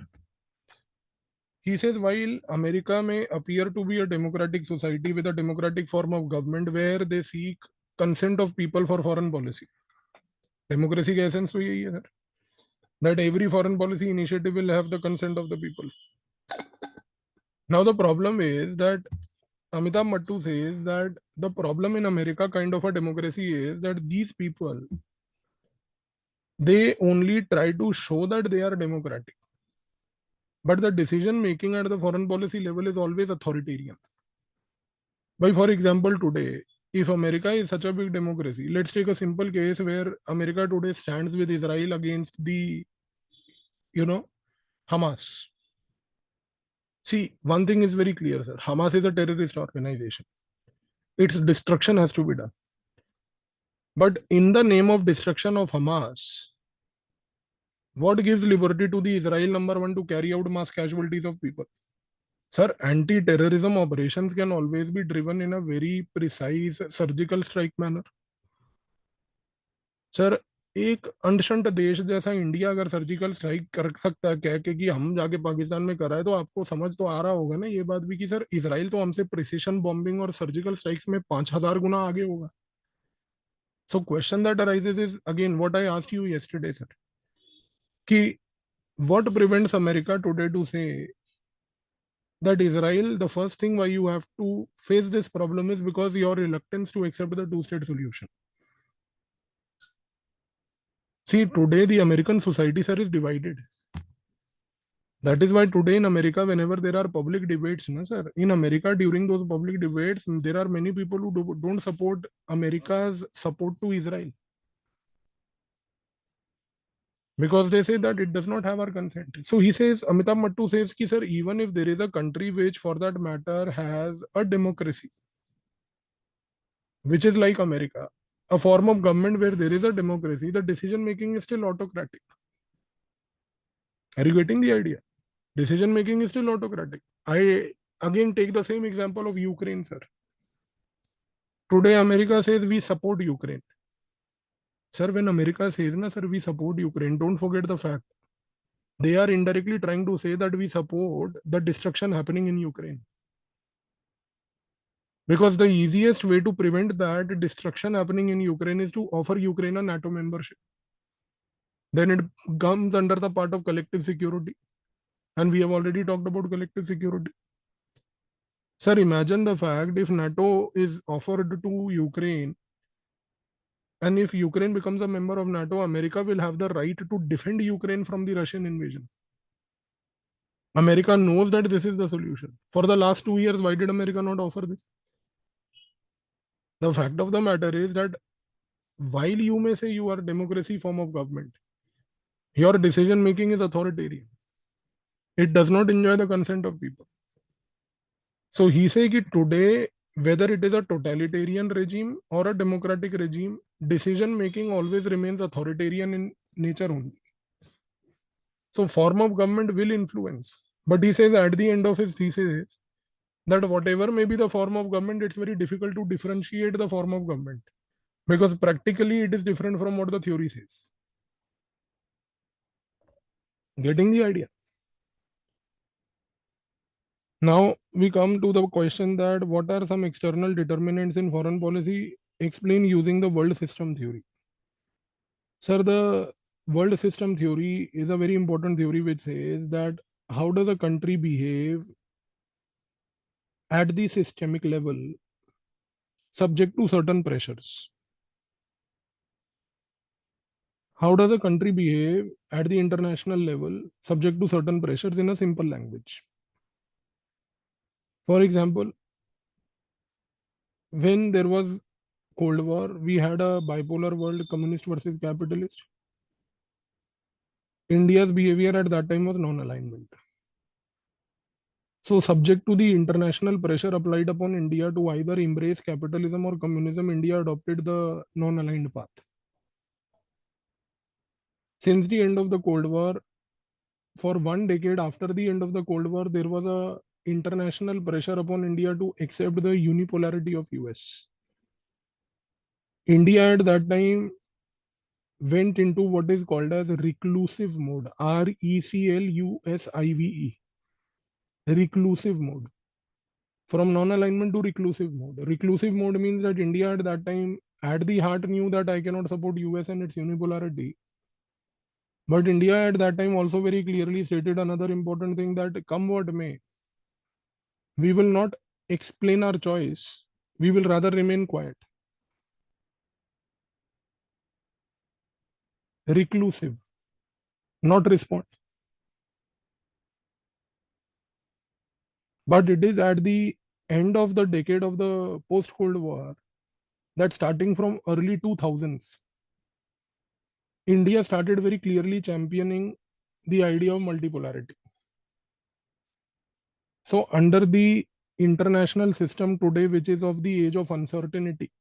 He says while America may appear to be a democratic society with a democratic form of government where they seek consent of people for foreign policy. Democracy का essence तो यही है sir. That every foreign policy initiative will have the consent of the people. Now the problem is that Amitabh Mattu says that the problem in America kind of a democracy is that these people, they only try to show that they are democratic. But the decision making at the foreign policy level is always authoritarian. By for example, today, if America is such a big democracy, let's take a simple case where America today stands with Israel against the, Hamas. See, one thing is very clear, sir. Hamas is a terrorist organization. Its destruction has to be done. But in the name of destruction of Hamas, what gives liberty to the Israel number one to carry out mass casualties of people? Sir, anti-terrorism operations can always be driven in a very precise surgical strike manner. Sir एक ancient देश जैसा India अगर surgical strike कर सकता है कह के कि हम जाके पाकिस्तान में कराए तो आपको समझ तो आ रहा होगा ना ये बात भी कि सर इजराइल तो हमसे प्रिसिशन बॉम्बिंग और सर्जिकल स्ट्राइक्स में 5000 गुना आगे होगा. So question that arises is again what I asked you yesterday sir कि what prevents America today to say that Israel, the first thing why you have to face this problem is because your reluctance to accept the two-state solution. See, today the American society, sir, is divided. That is why today in America, whenever there are public debates, na, sir, in America during those public debates, there are many people who don't support America's support to Israel. Because they say that it does not have our consent. So he says, Amitabh Mattu says, ki, sir, even if there is a country which for that matter has a democracy, which is like America, a form of government where there is a democracy, the decision making is still autocratic. Are you getting the idea? Decision making is still autocratic. I again take the same example of Ukraine, sir. Today, America says we support Ukraine. Sir, when America says, na, sir, we support Ukraine, don't forget the fact they are indirectly trying to say that we support the destruction happening in Ukraine. Because the easiest way to prevent that destruction happening in Ukraine is to offer Ukraine a NATO membership. Then it comes under the part of collective security. And we have already talked about collective security. Sir, imagine the fact if NATO is offered to Ukraine, and if Ukraine becomes a member of NATO, America will have the right to defend Ukraine from the Russian invasion. America knows that this is the solution. For the last 2 years, why did America not offer this? The fact of the matter is that while you may say you are democracy form of government, your decision making is authoritarian. It does not enjoy the consent of people. So he say that today, whether it is a totalitarian regime or a democratic regime, decision making always remains authoritarian in nature only. So form of government will influence. But he says at the end of his thesis that whatever may be the form of government, it's very difficult to differentiate the form of government because practically it is different from what the theory says. Getting the idea? Now we come to the question that what are some external determinants in foreign policy? Explain using the world system theory. Sir, the world system theory is a very important theory which says that how does a country behave at the systemic level subject to certain pressures? How does a country behave at the international level subject to certain pressures in a simple language? For example, when there was Cold War, we had a bipolar world, communist versus capitalist. India's behavior at that time was non-alignment. So, subject to the international pressure applied upon India to either embrace capitalism or communism, India adopted the non-aligned path. Since the end of the Cold War, for 1 decade after the end of the Cold War, there was a international pressure upon India to accept the unipolarity of US. India at that time went into what is called as reclusive mode, RECLUSIVE, reclusive mode. From non-alignment to reclusive mode. Reclusive mode means that India at that time at the heart knew that I cannot support US and its unipolarity. But India at that time also very clearly stated another important thing that come what may, we will not explain our choice. We will rather remain quiet. Reclusive, not respond. But it is at the end of the decade of the post-Cold War that starting from early 2000s, India started very clearly championing the idea of multipolarity. So under the international system today, which is of the age of uncertainty,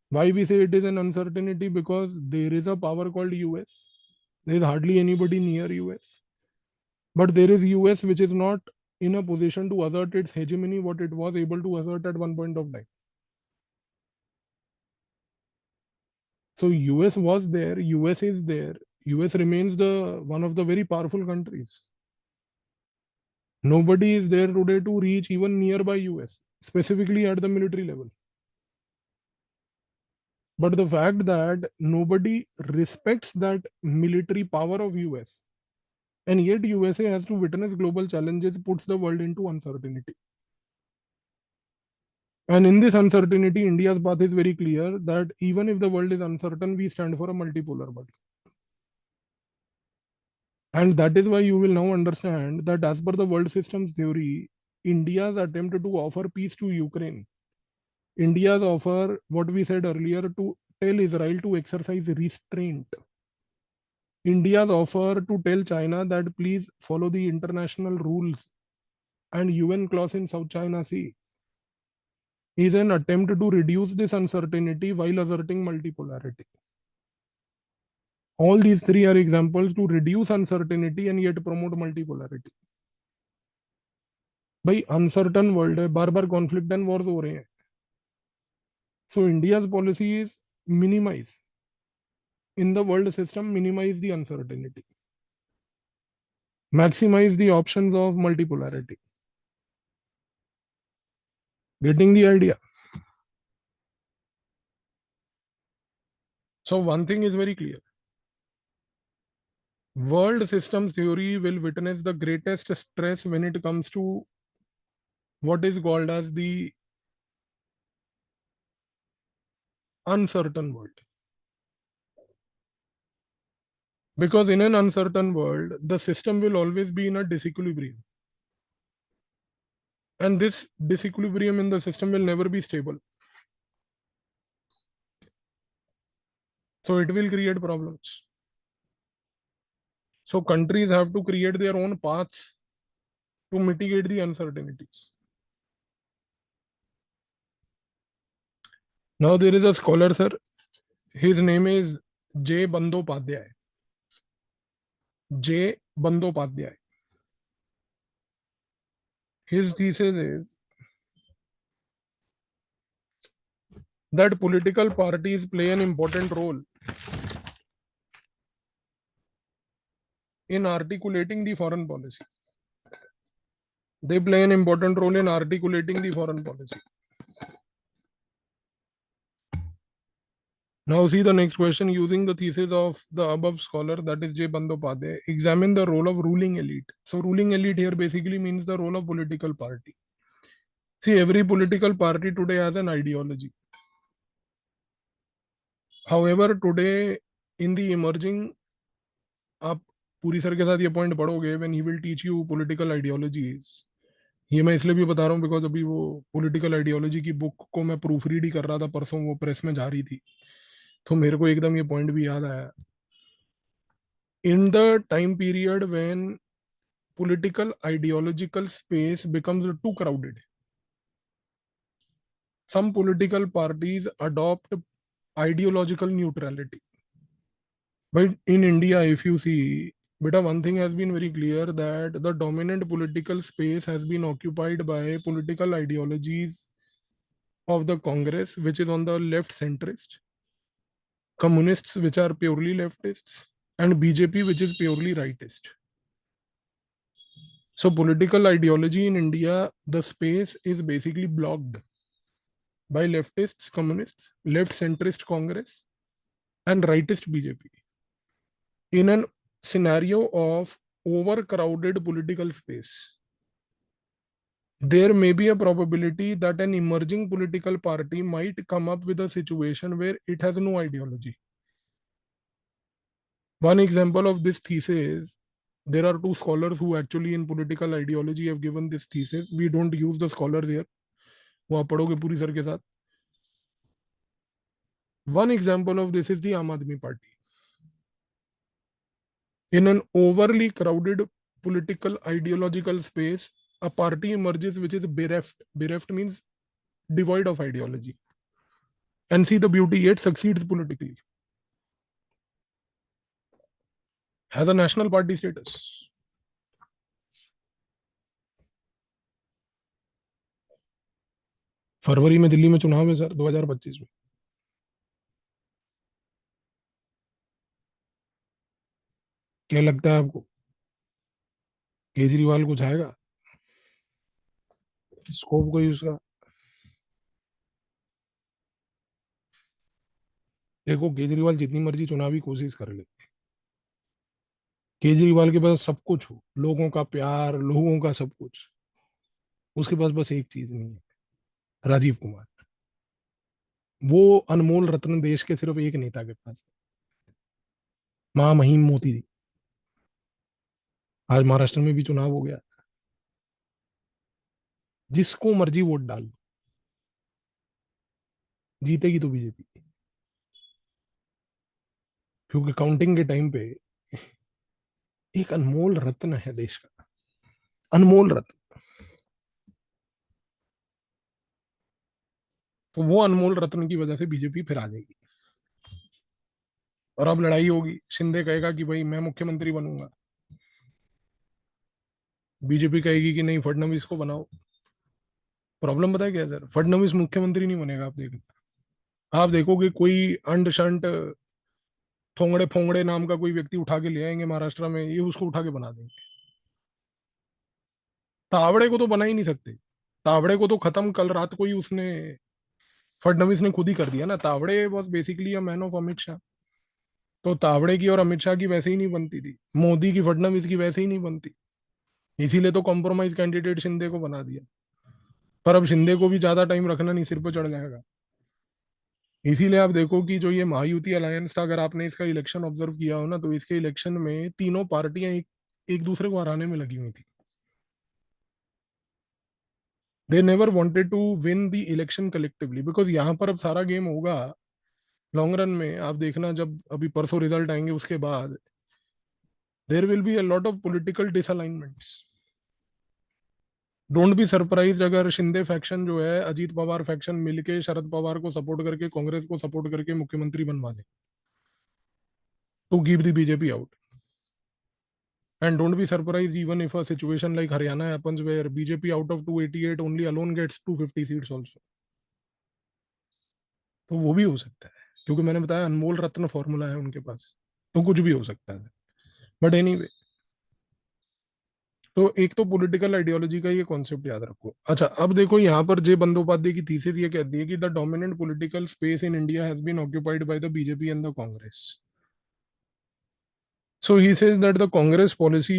why we say it is an uncertainty? Because there is a power called US. There is hardly anybody near US. But there is US which is not in a position to assert its hegemony, what it was able to assert at one point of time. So US was there, US is there, US remains the one of the very powerful countries. Nobody is there today to reach even nearby US, specifically at the military level. But the fact that nobody respects that military power of US, and yet USA has to witness global challenges, puts the world into uncertainty. And in this uncertainty, India's path is very clear that even if the world is uncertain, we stand for a multipolar world. And that is why you will now understand that as per the world systems theory, India's attempt to offer peace to Ukraine, India's offer, what we said earlier, to tell Israel to exercise restraint, India's offer to tell China that please follow the international rules and UN clause in South China Sea is an attempt to reduce this uncertainty while asserting multipolarity. All these three are examples to reduce uncertainty and yet promote multipolarity. भाई uncertain world है, बार बार conflict and Wars हो रहे हैं. So India's policy is minimize in the world system, minimize the uncertainty, maximize the options of multipolarity. Getting the idea? So one thing is very clear. World systems theory will witness the greatest stress when it comes to what is called as the uncertain world. Because in an uncertain world, the system will always be in a disequilibrium. And this disequilibrium in the system will never be stable. So it will create problems. So countries have to create their own paths to mitigate the uncertainties. Now there is a scholar, sir. His name is J. Bandyopadhyay. J. Bandyopadhyay. His thesis is that political parties play an important role in articulating the foreign policy. They play an important role in articulating the foreign policy. Now see the next question. Using the thesis of the above scholar, that is J. Bandyopadhyay, examine the role of ruling elite. So ruling elite here basically means the role of political party. See, every political party today has an ideology. However, today in the emerging, आप पूरी sir के साथ ये point पढ़ोगे when he will teach you political ideologies. ये मैं इसलिए भी बता रहा हूँ बिकॉज अभी वो पॉलिटिकल आइडियोलॉजी की बुक को मैं प्रूफ रीड ही कर रहा था परसों, वो प्रेस में जा रही थी, तो मेरे को एकदम ये पॉइंट भी याद आया. In the time period when political ideological space becomes too crowded, some political parties adopt ideological neutrality. But in India, if you see, beta, one thing has been very clear, that the dominant political space has been occupied by political ideologies of the Congress, which is on the left centrist, communists, which are purely leftists, and BJP, which is purely rightist. So political ideology in India, the space is basically blocked by leftists, communists, left centrist Congress, and rightist BJP. In an scenario of overcrowded political space, there may be a probability that an emerging political party might come up with a situation where it has no ideology. One example of this thesis, there are two scholars who actually in political ideology have given this thesis. We don't use the scholars here. वो आप पढ़ोगे पूरी sir के साथ. One example of this is the Aam Aadmi Party. In an overly crowded political ideological space, a party emerges which is bereft. Bereft means devoid of ideology. And see the beauty, it succeeds politically. Has a national party status. फरवरी में दिल्ली में चुनाव है sir 2025 में. क्या लगता है आपको केजरीवाल कुछ आएगा स्कोप कोई उसका? देखो केजरीवाल जितनी मर्जी चुनावी कोशिश कर ले, केजरीवाल के पास सब कुछ हो, लोगों का प्यार, लोगों का सब कुछ, उसके पास बस एक चीज नहीं है, राजीव कुमार. वो अनमोल रत्न देश के सिर्फ एक नेता के पास है, महामहिम मोदी जी. आज महाराष्ट्र में भी चुनाव हो गया, जिसको मर्जी वोट डाल, जीतेगी तो बीजेपी, क्योंकि काउंटिंग के टाइम पे एक अनमोल रत्न है देश का, अनमोल रत्न. तो वो अनमोल रत्न की वजह से बीजेपी फिर आ जाएगी. और अब लड़ाई होगी, शिंदे कहेगा कि भाई मैं मुख्यमंत्री बनूंगा, बीजेपी कहेगी कि नहीं फडणवीस को बनाओ. प्रॉब्लम पता है क्या सर, फडणवीस मुख्यमंत्री नहीं बनेगा. आप देखोगे कोई अंड शंट थोंगड़े फोंगड़े नाम का कोई व्यक्ति उठा के ले आएंगे महाराष्ट्र में, ये उसको उठा के बना देंगे. तावड़े को तो बना ही नहीं सकते. तावड़े को तो खत्म कल रात को ही उसने, फडणवीस ने खुद ही कर दिया ना. Tawde was basically a man of Amit Shah. तो तावड़े की और अमित शाह की वैसे ही नहीं बनती थी, मोदी की फडणवीस की वैसे ही नहीं बनती. इसीलिए तो कॉम्प्रोमाइज कैंडिडेट शिंदे को बना दिया. पर अब शिंदे को भी ज्यादा टाइम रखना नहीं, सिर पर चढ़ जाएगा. इसीलिए आप देखो कि जो ये महायुति अलायंस था, अगर आपने इसका इलेक्शन ऑब्जर्व किया हो ना, तो इसके इलेक्शन में तीनों पार्टियां एक दूसरे को हराने में लगी हुई थी. They never wanted to win the election collectively, because यहाँ पर अब सारा गेम होगा लॉन्ग रन में. आप देखना जब अभी परसों रिजल्ट आएंगे उसके बाद there will be a lot of political disalignments. Don't be surprise अगर शिंदे फैक्शन जो है, अजीत पवार फैक्शन मिलके शरद पवार को सपोर्ट करके, कांग्रेस को सपोर्ट करके मुख्यमंत्री बनवा ले, to keep the BJP out. And don't be surprised even if a situation like Haryana happens where BJP out of 288 only alone gets 250 seats also. तो वो भी हो सकता है, क्योंकि मैंने बताया अनमोल रत्न फॉर्मूला है उनके पास. तो कुछ भी हो सकता है. बट एनीवे, तो एक तो पॉलिटिकल आइडियोलॉजी का ये कॉन्सेप्ट याद रखो. अच्छा, अब देखो यहाँ पर जे बंदोपाध्याय की थीसिस ये कहती है कि the dominant political space in India has been occupied by the BJP and the Congress. So he says that the Congress policy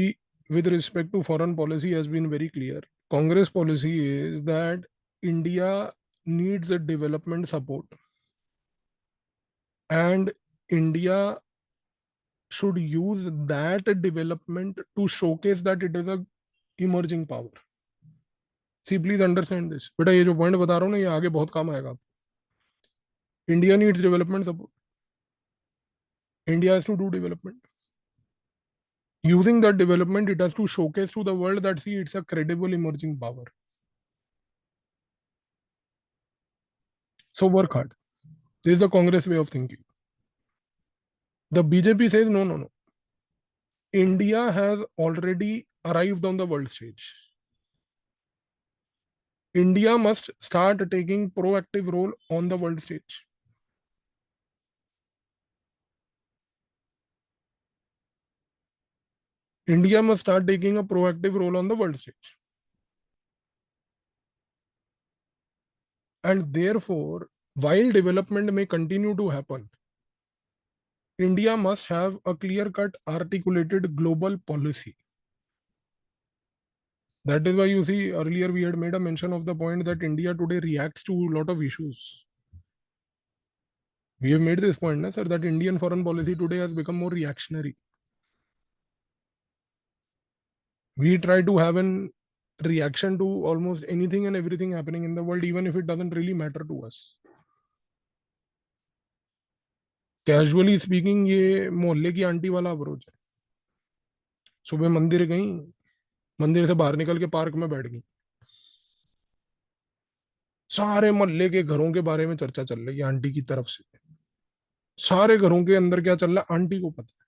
with respect to foreign policy has been very clear. Congress policy is that India needs a development support, and India should use that development to showcase that it is a emerging power. See, please understand this. बेटा ये जो point बता रहा हूँ ना, ये आगे बहुत काम आएगा. India needs development support. India has to do development. Using that development, it has to showcase to the world that see it's a credible emerging power. So work hard. This is the Congress way of thinking. The BJP says no, no, no. India has already arrived on the world stage. India must start taking proactive role on the world stage. India must start taking a proactive role on the world stage. And therefore, while development may continue to happen, India must have a clear-cut, articulated global policy. That is why you see earlier we had made a mention of the point that India today reacts to a lot of issues. We have made this point, sir, that Indian foreign policy today has become more reactionary. We try to have an reaction to almost anything and everything happening in the world, even if it doesn't really matter to us. Casually speaking, ये मोहल्ले की aunty वाला approach है. सुबह मंदिर गई, मंदिर से बाहर निकल के पार्क में बैठ गई, सारे मोहल्ले के घरों के बारे में चर्चा चल रही है आंटी की तरफ से. सारे घरों के अंदर क्या चल रहा है आंटी को पता है.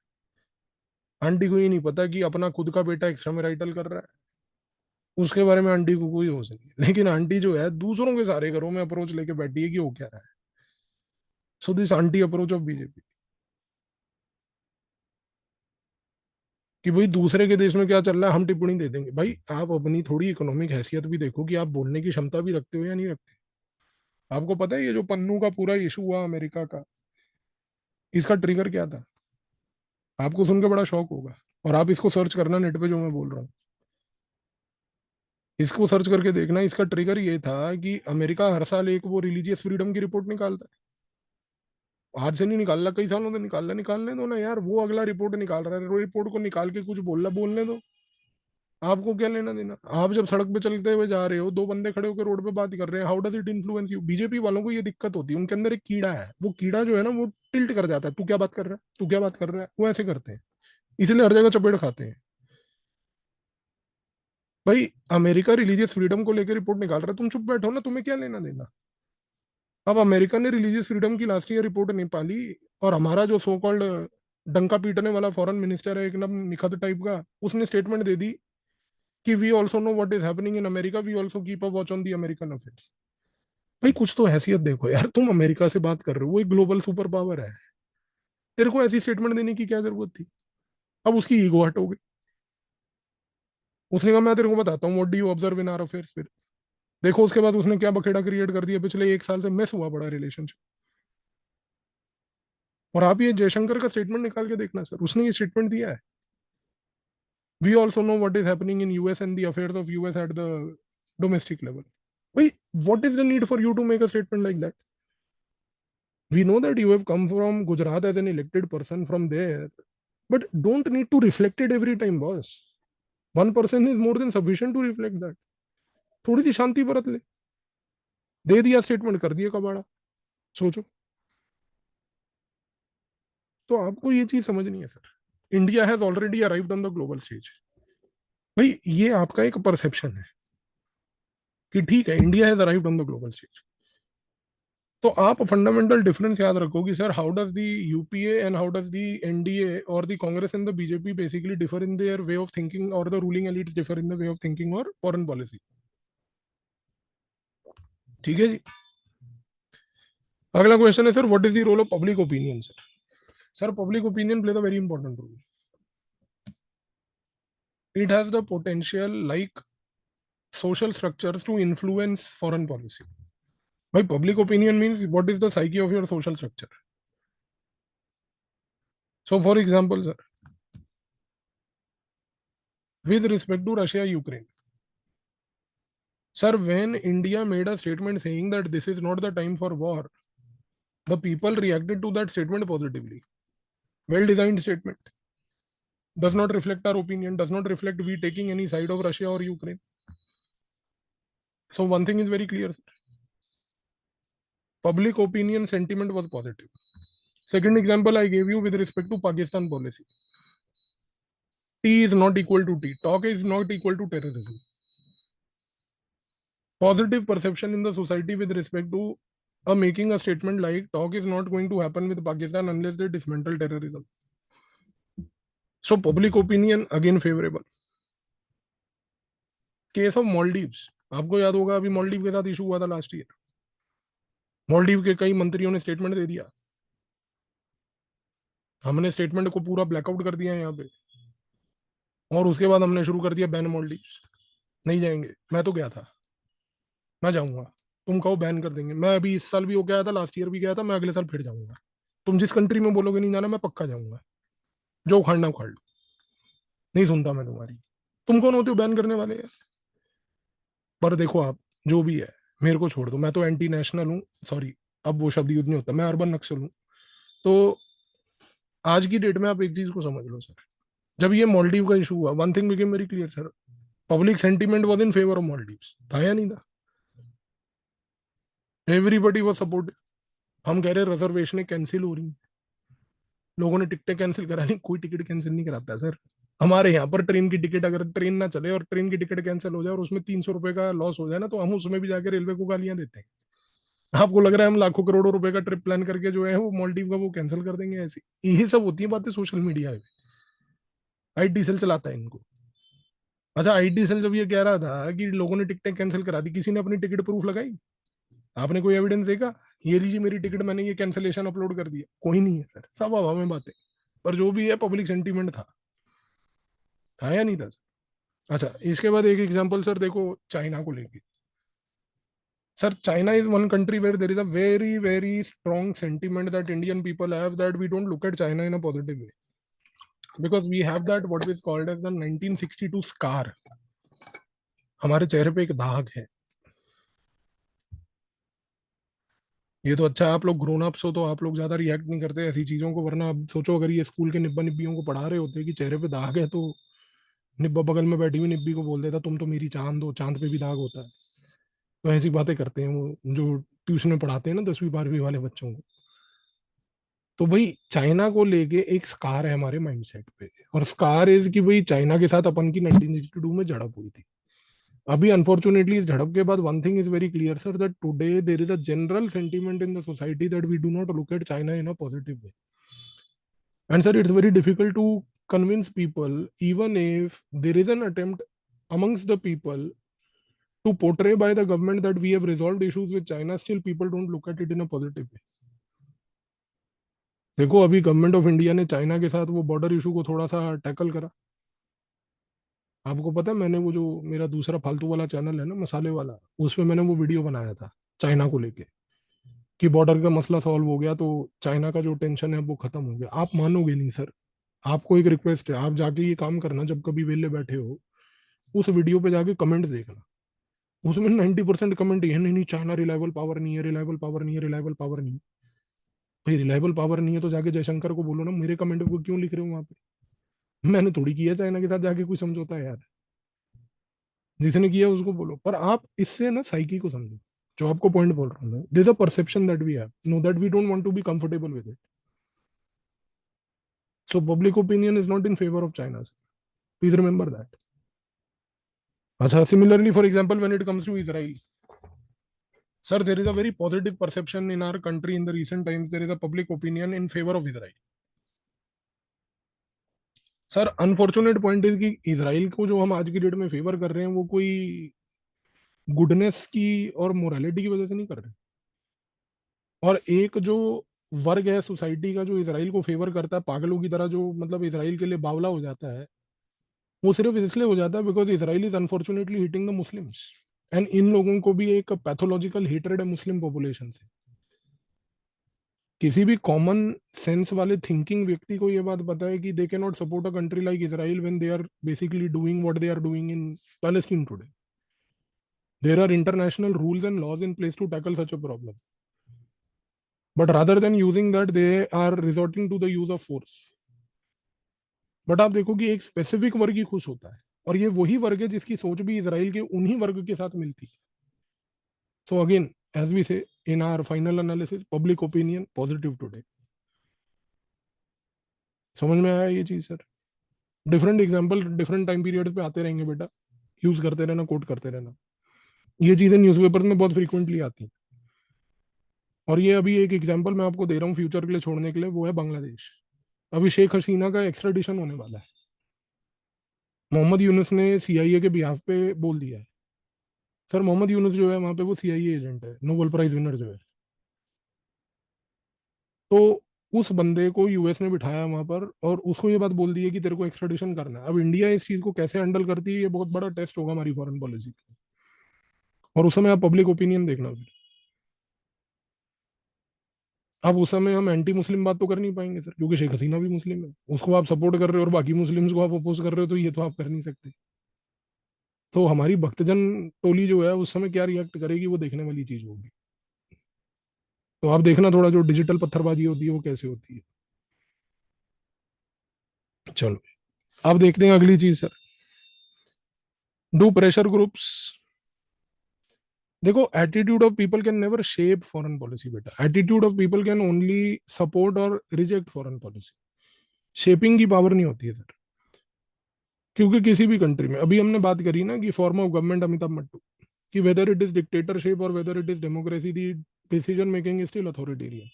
आंटी को ये नहीं पता कि अपना खुद का बेटा एक्स्ट्रा मैरिटल कर रहा है, उसके बारे में आंटी को कोई होश नहीं है. लेकिन आंटी जो है दूसरों के सारे घरों में अप्रोच लेके बैठी है कि हो क्या रहा है. So this aunty approach of BJP, कि भाई दूसरे के देश में क्या चल रहा है हम टिप्पणी दे देंगे. भाई आप अपनी थोड़ी इकोनॉमिक हैसियत भी देखो कि आप बोलने की क्षमता भी रखते हो या नहीं रखते. आपको पता है ये जो पन्नू का पूरा इशू हुआ अमेरिका का, इसका ट्रिगर क्या था? आपको सुन के बड़ा शौक होगा, और आप इसको सर्च करना नेट पे जो मैं बोल रहा हूँ, इसको सर्च करके देखना. इसका ट्रिगर ये था कि अमेरिका हर साल एक वो रिलीजियस फ्रीडम की रिपोर्ट निकालता है. आज से नहीं निकाल रहा, कई सालों से निकाल रहा. निकालने दो ना यार, वो अगला रिपोर्ट निकाल रहा है, वो रिपोर्ट को निकाल के कुछ बोल रहा, बोलने दो. आपको क्या लेना देना? आप जब सड़क पे चलते हुए जा रहे हो, दो बंदे खड़े होकर रोड पे बात कर रहे हैं, how does it influence you? BJP वालों को ये दिक्कत होती है, उनके अंदर एक कीड़ा है, वो कीड़ा जो है ना वो टिल्ट कर जाता है. तू क्या बात कर रहा है, तू क्या बात कर रहा है, वो ऐसे करते हैं. इसलिए हर जगह चपेट खाते हैं. भाई अमेरिका रिलीजियस फ्रीडम को लेकर रिपोर्ट निकाल रहा है, तुम चुप बैठो ना, तुम्हें क्या लेना देना. अब अमेरिका ने रिलीजियस फ्रीडम की लास्ट ईयर रिपोर्ट निकाली, और हमारा जो सो कॉल्ड डंका पीटने वाला फॉरेन मिनिस्टर है एकदम निखत टाइप का, उसने स्टेटमेंट दे दी कि we also know what is happening in America, we also keep a watch on the American affairs. भाई कुछ तो हैसियत देखो यार, तुम अमेरिका से बात कर रहे हो, वो एक ग्लोबल सुपर पावर है. तेरे को ऐसी स्टेटमेंट देने की क्या जरूरत थी? अब उसकी ईगो हट हो गई. उसने कहा मैं तेरे को बताता हूँ what do you observe in our affairs. फिर देखो उसके बाद उसने क्या बखेड़ा क्रिएट कर दिया. पिछले एक साल से मेस हुआ बड़ा रिलेशनशिप. और आप ये जयशंकर का स्टेटमेंट निकाल के देखना सर, उसने ये स्टेटमेंट दिया है, we also know what is happening in US and the affairs of US at the domestic level. भाई what is the need for you to make a statement like that? We know that you have come from Gujarat as an elected person from there, but don't need to reflect it every time, boss. One person is more than sufficient to reflect that. थोड़ी सी शांति बरत ले. दे दिया statement, कर दिया कबाड़ा. सोचो. तो आपको ये चीज समझनी है sir. India has already arrived on the global stage. भाई ये आपका एक परसेप्शन है कि ठीक है India has arrived on the global stage. तो आप फंडामेंटल डिफरेंस याद रखो कि sir how does the UPA and how does the NDA और the Congress and the BJP basically differ in their way of thinking, और the ruling elites differ in the way of thinking और foreign policy. ठीक है जी. अगला question है sir, what is the role of public opinion. Sir public opinion play the very important role. It has the potential, like social structures, to influence foreign policy. By public opinion means what is the psyche of your social structure. So for example, sir, with respect to Russia Ukraine, sir, when India made a statement saying that this is not the time for war, the people reacted to that statement positively. Well designed statement, does not reflect our opinion, does not reflect we taking any side of Russia or Ukraine. So one thing is very clear, sir. Public opinion sentiment was positive. Second example I gave you with respect to Pakistan policy. T is not equal to T. Talk is not equal to terrorism. Positive perception in the society with respect to making a statement like talk is not going to happen with Pakistan unless they dismantle terrorism. So public opinion again favorable. Case of Maldives. आपको याद होगा अभी मालदीव के साथ issue हुआ था last year. Maldives के कई मंत्रियों ने स्टेटमेंट दे दिया. हमने स्टेटमेंट को पूरा ब्लैकआउट कर दिया यहाँ पे, और उसके बाद हमने शुरू कर दिया बैन मालदीव. नहीं जाएंगे. मैं तो गया था, मैं जाऊंगा. तुम कहो बैन कर देंगे, मैं अभी इस साल भी हो गया था, लास्ट ईयर भी गया था, मैं अगले साल फिर जाऊंगा. तुम जिस कंट्री में बोलोगे नहीं जाना, मैं पक्का जाऊंगा. जो उखाड़ना उखाड़ लो, नहीं सुनता मैं तुम्हारी. तुम कौन होते हो बैन करने वाले यार. पर देखो आप, जो भी है मेरे को छोड़ दो, मैं तो एंटी नेशनल हूँ. सॉरी, अब वो शब्द यूज नहीं होता, मैं अर्बन नक्सल हूँ. तो आज की डेट में आप एक चीज को समझ लो सर, जब ये मालदीव का इशू हुआ, one thing became very clear sir, public sentiment was in favour of Maldives. था या नहीं था. Everybody was support. हम कह रहे रिजर्वेशन कैंसिल हो रही हैं, लोगों ने टिकटें कैंसिल करा ली. कोई टिकट कैंसिल नहीं कराता सर. हमारे यहाँ पर ट्रेन की टिकट, अगर ट्रेन ना चले और ट्रेन की टिकट कैंसिल हो जाए और उसमें 300 रुपए का लॉस हो जाए ना, तो हम उसमें भी जाके रेलवे को गालियां देते हैं. आपको लग रहा है हम लाखों करोड़ों रुपए का ट्रिप प्लान करके जो है वो मालदीव का वो कैंसिल कर देंगे. ऐसी यही सब होती है बातें सोशल मीडिया पे. आईटी सेल चलाता है इनको. अच्छा, आईटी सेल जब ये कह रहा था कि लोगों ने टिकटें कैंसिल करा दी, किसी ने अपनी टिकट प्रूफ लगाई? आपने कोई एविडेंस देखा? ये लीजिए मेरी टिकट, मैंने ये कैंसिलेशन अपलोड कर दिया. कोई नहीं है सर, सब हवा में बातें. पर जो भी है पब्लिक सेंटीमेंट था या नहीं था सर. अच्छा, इसके बाद एक एग्जांपल सर देखो चाइना को लेके. Sir China is one country where there is a very very strong sentiment that Indian people have, that we don't look at China in a positive way, because we have that what is called as the 1962 scar. हमारे चेहरे पे एक दाग है. ये तो अच्छा है आप लोग ग्रोन अप्स हो, तो आप लोग ज्यादा रिएक्ट नहीं करते ऐसी चीजों को. वरना अब सोचो अगर ये स्कूल के निब्बा निब्बियों को पढ़ा रहे होते कि चेहरे पे दाग है, तो निब्बा बगल में बैठी हुई निब्बी को बोल देता तुम तो मेरी चांद हो, चांद पे भी दाग होता है. तो ऐसी बातें करते हैं वो जो ट्यूशन में पढ़ाते हैं ना 10वीं 12वीं वाले बच्चों को. तो भाई चाइना को लेके एक स्कार है हमारे माइंडसेट पे, और स्कार इज कि भाई चाइना के साथ अपन की 1962 में झड़प हुई थी. अभी अनफॉर्चुनेटली इस झड़प के बाद one thing is very clear sir, that today there is a general sentiment in the society that we do not look at China in a positive way. And sir it's very difficult to convince people, even if there is an attempt amongst the people to portray by the government that we have resolved issues with China, still people don't look at it in a positive way. देखो अभी government of India ने China के साथ वो border issue को थोड़ा सा tackle करा. आपको पता है मैंने वो जो मेरा दूसरा फालतू वाला चैनल है ना मसाले वाला, उसमें मैंने वो वीडियो बनाया था चाइना को लेके कि बॉर्डर का मसला सॉल्व हो गया, तो चाइना का जो टेंशन है वो खत्म हो गया. आप मानोगे नहीं सर, आपको एक रिक्वेस्ट है, आप जाके ये काम करना जब कभी वेले बैठे हो, उस वीडियो पे जाके कमेंट्स देखना. उसमें 90% कमेंट ये नहीं नहीं चाइना रिलायबल पावर नहीं है, रिलायबल पावर नहीं है, रिलायबल पावर नहीं है. भाई रिलायबल पावर नहीं है तो जाके जयशंकर को बोलो ना, मेरे कमेंट को क्यों लिख रहे हो वहां पे? मैंने थोड़ी किया चाइना के साथ जाके कोई समझौता है यार। जिसने किया उसको बोलो, पर आप इससे ना साइकी को समझो। जो आपको पॉइंट बोल रहा हूँ मैं, this a perception that we have, know that we don't want to be comfortable with it. So public opinion is not in favour of China, please remember that. अच्छा, similarly for example when it comes to Israel, sir, there is a very positive perception in our country in the recent times. There is a public opinion in favor of Israel. Sir unfortunate point is कि Israel को जो हम आज की date में favour कर रहे हैं वो कोई गुडनेस की और मोरालिटी की वजह से नहीं कर रहे। और एक जो वर्ग है सोसाइटी का जो इसराइल को फेवर करता है पागलों की तरह, जो मतलब इसराइल के लिए बावला हो जाता है, वो सिर्फ इसलिए हो जाता है because Israel is unfortunately hitting the Muslims. And इन लोगों को भी एक पैथोलॉजिकल हेटरेड है मुस्लिम पॉपुलेशन से। किसी भी कॉमन सेंस वाले थिंकिंग व्यक्ति को ये बात पता है कि they can not support a country like Israel when they are basically doing what they are doing in Palestine today. There are international rules and laws in place to tackle such a problem, but rather than using that they are resorting to the use of force. But आप देखो कि एक specific वर्ग ही खुश होता है, और ये वही वर्ग है जिसकी सोच भी इसराइल के उन्हीं वर्ग के साथ मिलती है। So again, as we say in our final analysis, public opinion positive today. समझ में आया ये चीज सर? Different example different time periods पे आते रहेंगे बेटा, यूज करते रहना, कोट करते रहना। ये चीजें न्यूज़पेपर में बहुत फ्रीक्वेंटली आती हैं। और ये अभी एक एग्जांपल मैं आपको दे रहा हूँ फ्यूचर के लिए छोड़ने के लिए, वो है बांग्लादेश। अभी शेख हसीना का एक्स्ट्राडिशन होने वाला है। मोहम्मद यूनुस ने सीआईए के बिहाफ पे बोल दिया है। सर मोहम्मद यूनुस जो है वहां पे वो सीआईए एजेंट है, नोबेल प्राइज विनर जो है। तो उस बंदे को यूएस ने बिठाया वहां पर और उसको ये बात बोल दी है कि तेरे को एक्स्ट्राडिशन करना है। अब इंडिया इस चीज को कैसे हैंडल करती है, ये बहुत बड़ा टेस्ट होगा हमारी फॉरेन पॉलिसी। और उस समय आप पब्लिक ओपिनियन देखना फिर। अब उस समय हम एंटी मुस्लिम बात तो कर नहीं पाएंगे सर, क्योंकि शेख हसीना भी मुस्लिम है, उसको आप सपोर्ट कर रहे हो और बाकी मुस्लिम्स को आप अपोज कर रहे हो, तो ये तो आप कर नहीं सकते। तो हमारी भक्तजन टोली जो है उस समय क्या रिएक्ट करेगी, वो देखने वाली चीज होगी। तो आप देखना थोड़ा जो डिजिटल पत्थरबाजी होती है वो कैसे होती है। चलो अब देखते हैं अगली चीज सर, डू प्रेशर ग्रुप्स। देखो attitude of people can never shape foreign policy बेटा, attitude of people can only support और रिजेक्ट फॉरेन पॉलिसी। शेपिंग की पावर नहीं होती है सर। क्योंकि किसी भी कंट्री में, अभी हमने बात करी ना कि form of government Amitabh Mattoo, कि वेदर इट इज डिक्टेटरशिप और whether it is democracy, the decision making is still authoritarian.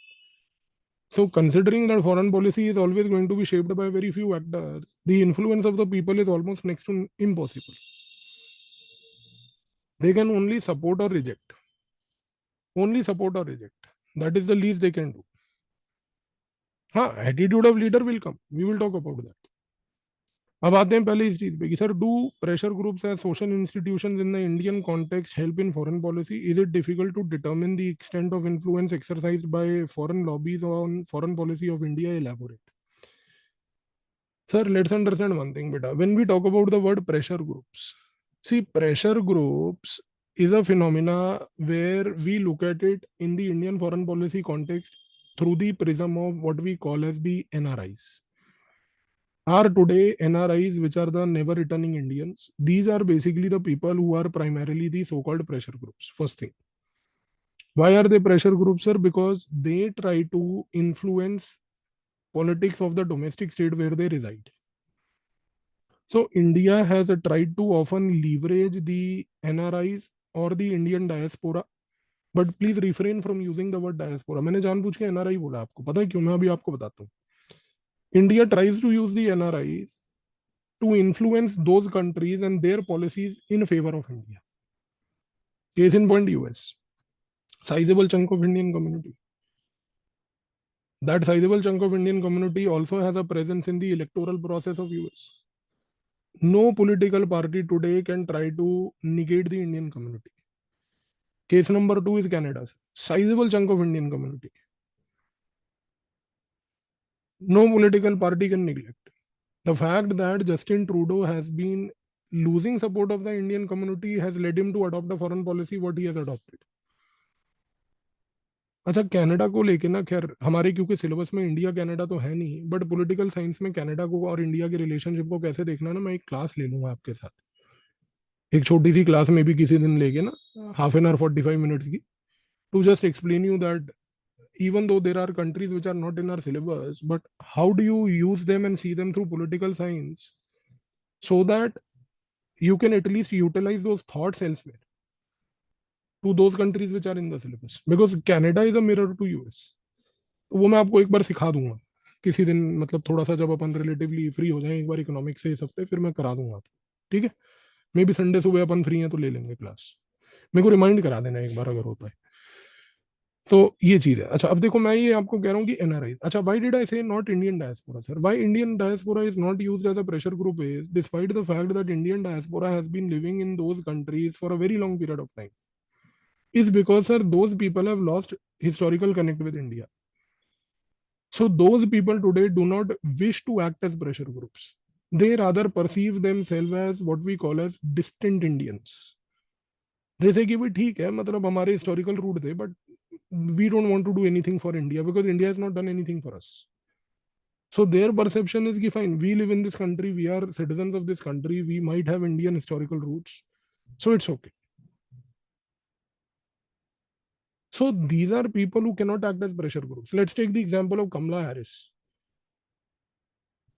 So considering that foreign policy is always going to be shaped by very few actors, the influence of the people is almost next to impossible. They can only support or reject. Only support or reject. That is the least they can do. हाँ, attitude of leader will come. We will talk about that. अब आते हैं पहले इस चीज पे कि sir, do pressure groups as social institutions in the Indian context help in foreign policy? Is it difficult to determine the extent of influence exercised by foreign lobbies on foreign policy of India? Elaborate. Sir, let's understand one thing, beta. When we talk about the word pressure groups, see, pressure groups is a phenomena where we look at it in the Indian foreign policy context through the prism of what we call as the NRIs. Are today NRIs, which are the never returning Indians, these are basically the people who are primarily the so-called pressure groups. First thing. Why are they pressure groups, sir? Because they try to influence politics of the domestic state where they reside. So India has tried to often leverage the NRIs or the Indian diaspora, but please refrain from using the word diaspora. मैंने जानबूझ के NRI बोला, आपको पता है क्यों? मैं अभी आपको बताता हूँ. India tries to use the NRIs to influence those countries and their policies in favor of India. Case in point, US. Sizable chunk of Indian community. That sizable chunk of Indian community also has a presence in the electoral process of US. No political party today can try to negate the Indian community. Case number 2 is Canada. Sizable chunk of Indian community. No political party can neglect. The fact that Justin Trudeau has been losing support of the Indian community has led him to adopt a foreign policy what he has adopted. अच्छा, Canada को लेके ना, खैर हमारे क्योंकि syllabus में India Canada तो है नहीं, बट पॉलिटिकल साइंस में कनाडा को और इंडिया के रिलेशनशिप को कैसे देखना ना, मैं एक क्लास ले लूंगा आपके साथ, एक छोटी सी क्लास में भी किसी दिन लेके ना, हाफ एन आवर 45 मिनट्स की, to just explain you that even though there are countries which are not in our syllabus, but how do you use them and see them through political science so that you can at least utilize those thoughts elsewhere to those countries which are in the syllabus, because Canada is a mirror to US. तो वो मैं आपको एक बार सिखा दूंगा किसी दिन, मतलब थोड़ा सा जब अपन रिलेटिवली फ्री हो जाए एक बार इकोनॉमिक्स से इस हफ्ते, फिर मैं करा दूंगा आपको, ठीक है? मे बी संडे सुबह अपन फ्री हैं तो ले लेंगे क्लास, मेरे को रिमाइंड करा देना एक बार अगर होता है तो। ये चीज है। अच्छा, अब देखो मैं ये आपको कह रहा हूँ कि एनआरआई, अच्छा why did I say not Indian diaspora sir? Why Indian diaspora is not used as a pressure group is despite the fact that Indian diaspora has been living in those countries for a very long period of time, is because sir those people have lost historical connect with India. So those people today do not wish to act as pressure groups. They rather perceive themselves as what we call as distant Indians. जैसे कि भाई ठीक है, मतलब हमारे historical root थे, but we don't want to do anything for India because India has not done anything for us. So their perception is कि fine, we live in this country, we are citizens of this country, we might have Indian historical roots, so it's okay. So these are people who cannot act as pressure groups. Let's take the example of Kamala Harris,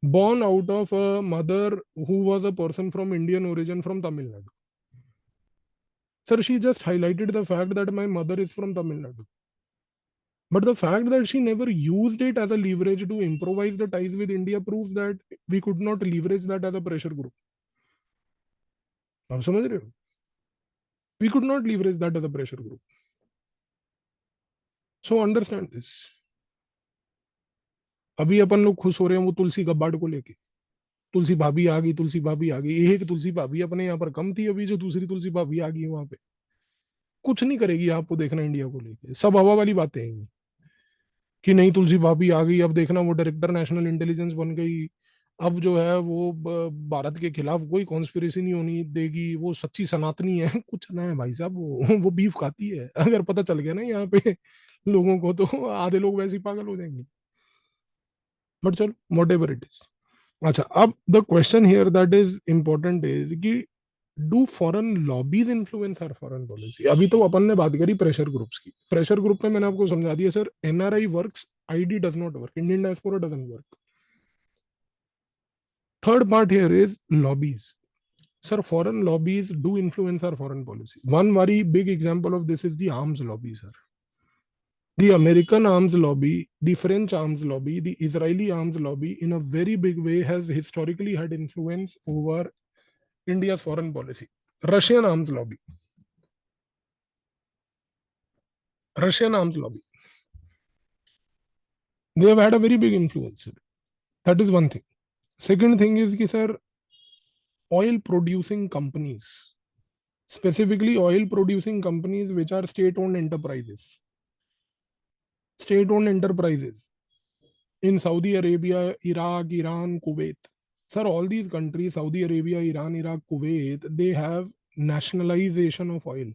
born out of a mother who was a person from Indian origin from Tamil Nadu. Sir, she just highlighted the fact that my mother is from Tamil Nadu. But the fact that she never used it as a leverage to improvise the ties with India proves that we could not leverage that as a pressure group. आप समझ रहे हो? We could not leverage that as a pressure group. So understand this. अभी अपन लोग खुश हो रहे हैं वो तुलसी गब्बार्ड को लेके, तुलसी भाभी आ गई, तुलसी भाभी आ गई। एक तुलसी भाभी अपने यहाँ पर कम थी, अभी जो दूसरी तुलसी भाभी आ गई वहां पे कुछ नहीं करेगी आपको देखना इंडिया को लेके, सब हवा वाली बातें हैं कि नहीं तुलसी भाभी आ गई, अब देखना वो डायरेक्टर नेशनल इंटेलिजेंस बन गई, अब जो है वो भारत के खिलाफ कोई कॉन्स्पिरेसी नहीं होनी देगी, वो सच्ची सनातनी है। कुछ ना है भाई साहब, वो बीफ खाती है। अगर पता चल गया ना यहाँ पे लोगों को, तो आधे लोग वैसे ही पागल हो जाएंगे। बट चलो, वॉट एवर इट इज। अच्छा, अब the question here that is important is कि do foreign lobbies influence our foreign policy? अभी तो अपन ने बात करी प्रेशर ग्रुप्स की। प्रेशर ग्रुप में मैंने आपको समझा दिया sir, NRI works, ID does not work, Indian diaspora doesn't work. Third part here is lobbies. Sir, foreign lobbies do influence our foreign policy. One very big example of this is the arms lobby, sir. The American arms lobby, the French arms lobby, the Israeli arms lobby, in a very big way, has historically had influence over India's foreign policy. Russian arms lobby. Russian arms lobby. They have had a very big influence. That is one thing. Second thing is, sir, oil producing companies, specifically oil producing companies which are state owned enterprises. State owned enterprises in Saudi Arabia, Iraq, Iran, Kuwait. Sir, all these countries, Saudi Arabia, Iran, Iraq, Kuwait, they have nationalization of oil.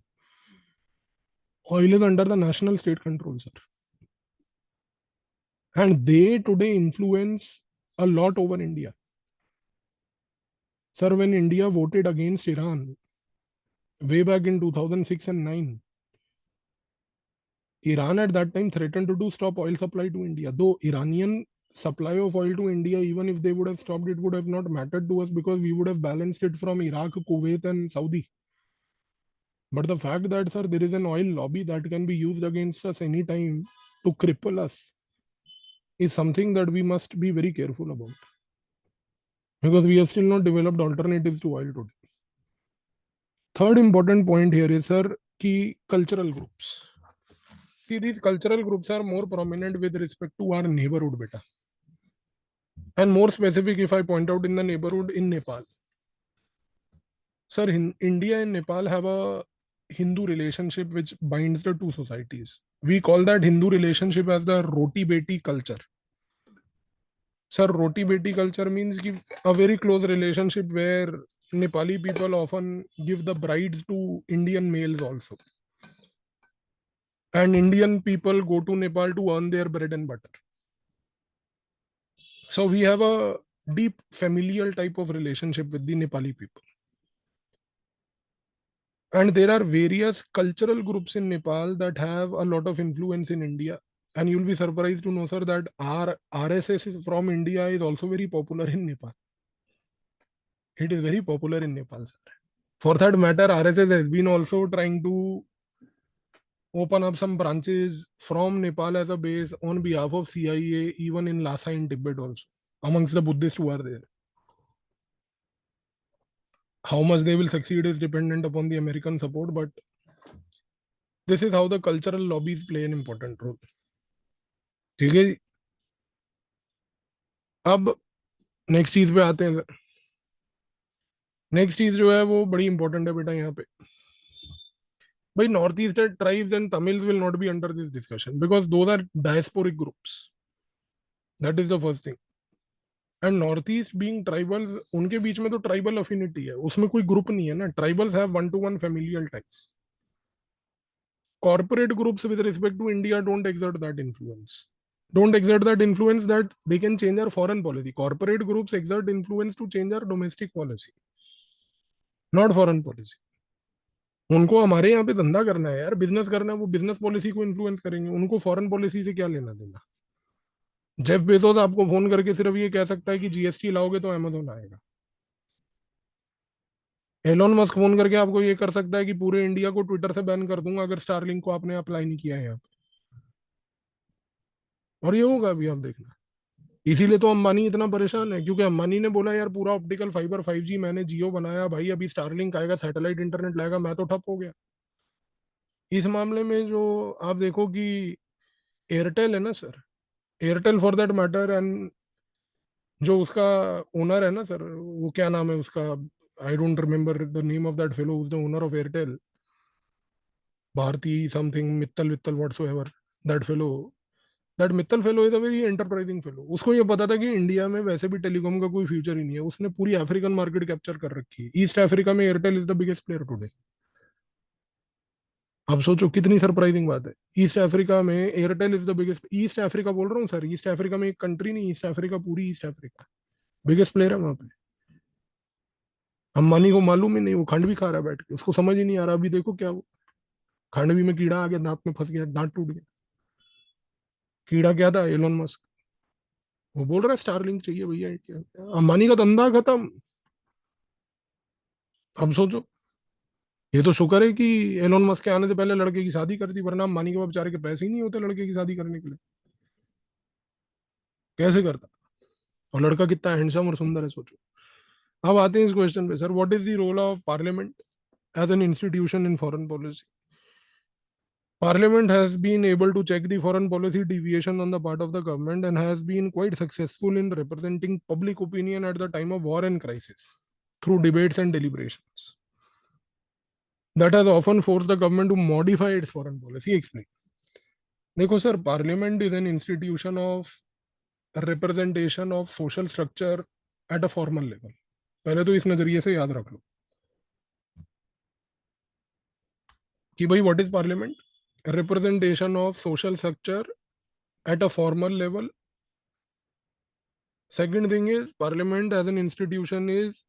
Oil is under the national state control, sir. And they today influence a lot over India. Sir, when India voted against Iran way back in 2006 and 9, Iran at that time threatened to stop oil supply to India. Though Iranian supply of oil to India, even if they would have stopped, it would have not mattered to us because we would have balanced it from Iraq, Kuwait, and Saudi. But the fact that, sir, there is an oil lobby that can be used against us anytime to cripple us is something that we must be very careful about. Because we have still not developed alternatives to oil today. Third important point here is, sir, key cultural groups. See, these cultural groups are more prominent with respect to our neighborhood, beta. And more specific, if I point out in the neighborhood in Nepal. Sir, India and Nepal have a Hindu relationship which binds the two societies. We call that Hindu relationship as the roti beti culture. Sir, roti beti culture means a very close relationship where Nepali people often give the brides to Indian males also. and Indian people go to Nepal to earn their bread and butter. So we have a deep familial type of relationship with the Nepali people. And there are various cultural groups in Nepal that have a lot of influence in India. And you'll be surprised to know, sir, that our RSS from India is also very popular in Nepal. It is very popular in Nepal, sir. For that matter, RSS has been also trying to open up some branches from Nepal as a base on behalf of CIA, even in Lhasa in Tibet also, amongst the Buddhists who are there. How much they will succeed is dependent upon the American support, but this is how the cultural lobbies play an important role. ठीक है जी. अब next चीज पे आते हैं. Next चीज जो है वो बड़ी इंपॉर्टेंट है बेटा यहाँ पे. भाई north east tribes and Tamils will not be under this discussion because those are diasporic groups. That is the first thing. And north east being tribals, उनके बीच में तो ट्राइबल अफिनिटी है, उसमें कोई ग्रुप नहीं है ना. Tribals have one two one familial types. Corporate groups with respect to India don't exert that influence. Don't exert that influence that they can change our foreign policy. Corporate groups exert influence to change our domestic policy, not foreign policy. उनको हमारे यहाँ पे धंधा करना है यार, business करना है, वो बिजनेस पॉलिसी को इन्फ्लुएंस करेंगे. उनको फॉरेन पॉलिसी से क्या लेना देना. जेफ बेजोस आपको फोन करके सिर्फ ये कह सकता है कि जीएसटी लाओगे तो अमेजोन आएगा. एलोन मस्क फोन करके आपको ये कर सकता है कि पूरे इंडिया को ट्विटर से बैन कर दूंगा अगर स्टारलिंक को आपने अप्लाई नहीं किया है यहाँ पे. और ये होगा अभी, आप देखना. इसीलिए तो अंबानी इतना परेशान है, क्योंकि अंबानी ने बोला यार पूरा ऑप्टिकल फाइबर 5G मैंने जियो बनाया भाई, अभी स्टारलिंक आएगा, सैटेलाइट इंटरनेट लाएगा, मैं तो ठप हो गया. इस मामले में जो आप देखो कि एयरटेल है ना sir, Airtel for that matter, and जो उसका ओनर है ना सर, वो क्या नाम है उसका, I don't remember the name of that fellow, the owner of Airtel, Bharti something, Mittal वित्तल whatsoever that fellow. That Mittal fellow is a very enterprising fellow. उसको ये पता था कि इंडिया में वैसे भी टेलीकॉम का कोई फ्यूचर ही नहीं है. उसने पूरी अफ्रीकन मार्केट कैप्चर कर रखी है. ईस्ट अफ्रीका में Airtel is the biggest player today. आप सोचो कितनी सरप्राइजिंग बात है. ईस्ट अफ्रीका में Airtel is the biggest. East Africa बोल रहा हूँ सर, ईस्ट अफ्रीका में एक कंट्री नहीं, ईस्ट अफ्रीका, पूरी ईस्ट अफ्रीका बिगेस्ट प्लेयर है वहां पे. अंबानी को मालूम ही नहीं, वो खंड भी खा रहा है बैठ के, उसको समझ ही नहीं आ रहा. अभी देखो क्या वो खंड भी में कीड़ा आ गया, दांत में फंस गया, दांत टूट गया. कीड़ा क्या था? Elon Musk. वो बोल रहा है स्टारलिंक चाहिए भैया. अंबानी का धंधा खत्म. अब सोचो, ये तो शुक्र है कि एलोन मस्क के आने से पहले लड़के की शादी कर दी, वरना अंबानी के बेचारे के पैसे ही नहीं होते लड़के की शादी करने के लिए. कैसे करता? और लड़का कितना हैंडसम और सुंदर है, सोचो. अब आते हैं इस क्वेश्चन पे sir, what is the role of parliament as an institution in foreign policy. Parliament has been able to check the foreign policy deviation on the part of the government and has been quite successful in representing public opinion at the time of war and crisis through debates and deliberations. That has often forced the government to modify its foreign policy. Explain. देखो sir, parliament is an institution of representation of social structure at a formal level. पहले तो इस नजरिए से याद रख लो कि भाई what is parliament. Representation of social structure at a formal level. Second thing is parliament as an institution is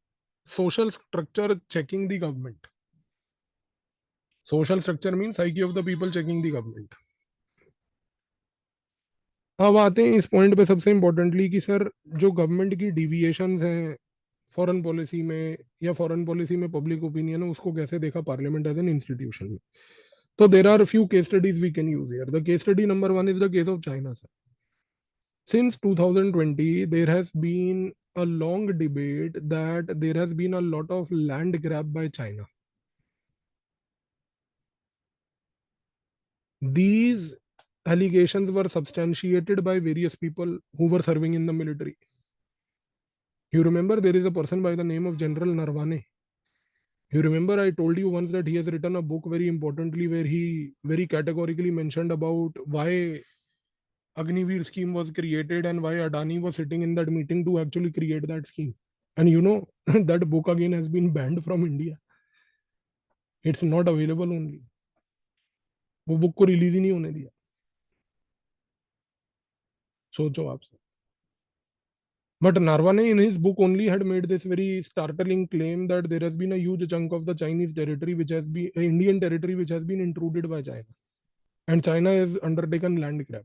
social structure checking the government. Social structure means psyche of the people checking the government. अब आते हैं इस point पे सबसे importantly कि sir जो government की deviations हैं फॉरेन पॉलिसी में या फॉरेन पॉलिसी में पब्लिक ओपिनियन है, उसको कैसे देखा पार्लियामेंट एज एन इंस्टीट्यूशन में. तो there are few case studies we can use here. The case study number 1 is the case of China sir. Since 2020, there has been a long debate that there has been a lot of land grab by China. These allegations were substantiated by various people who were serving in the military. You remember there is a person by the name of General Narwane. You remember I told you once that he has written a book very importantly where he very categorically mentioned about why Agniveer scheme was created and why Adani was sitting in that meeting to actually create that scheme. And you know, that book again has been banned from India. It's not available only. वो book को release ही नहीं होने दिया। सोचो आप। But Narwane in his book only had made this very startling claim that there has been a huge chunk of the Chinese territory which has been Indian territory which has been intruded by China, and China has undertaken land grab.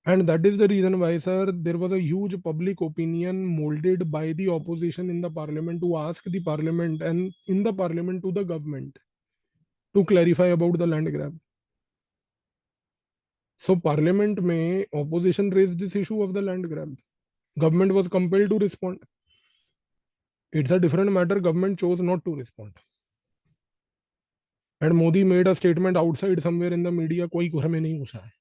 And that is the reason why, sir, there was a huge public opinion molded by the opposition in the parliament to ask the parliament and in the parliament to the government to clarify about the land grab. So parliament may opposition raised this issue of the land grab. Government was compelled to respond. It's a different matter. Government chose not to respond. And Modi made a statement outside somewhere in the media, कोई घर में नहीं घुसा है,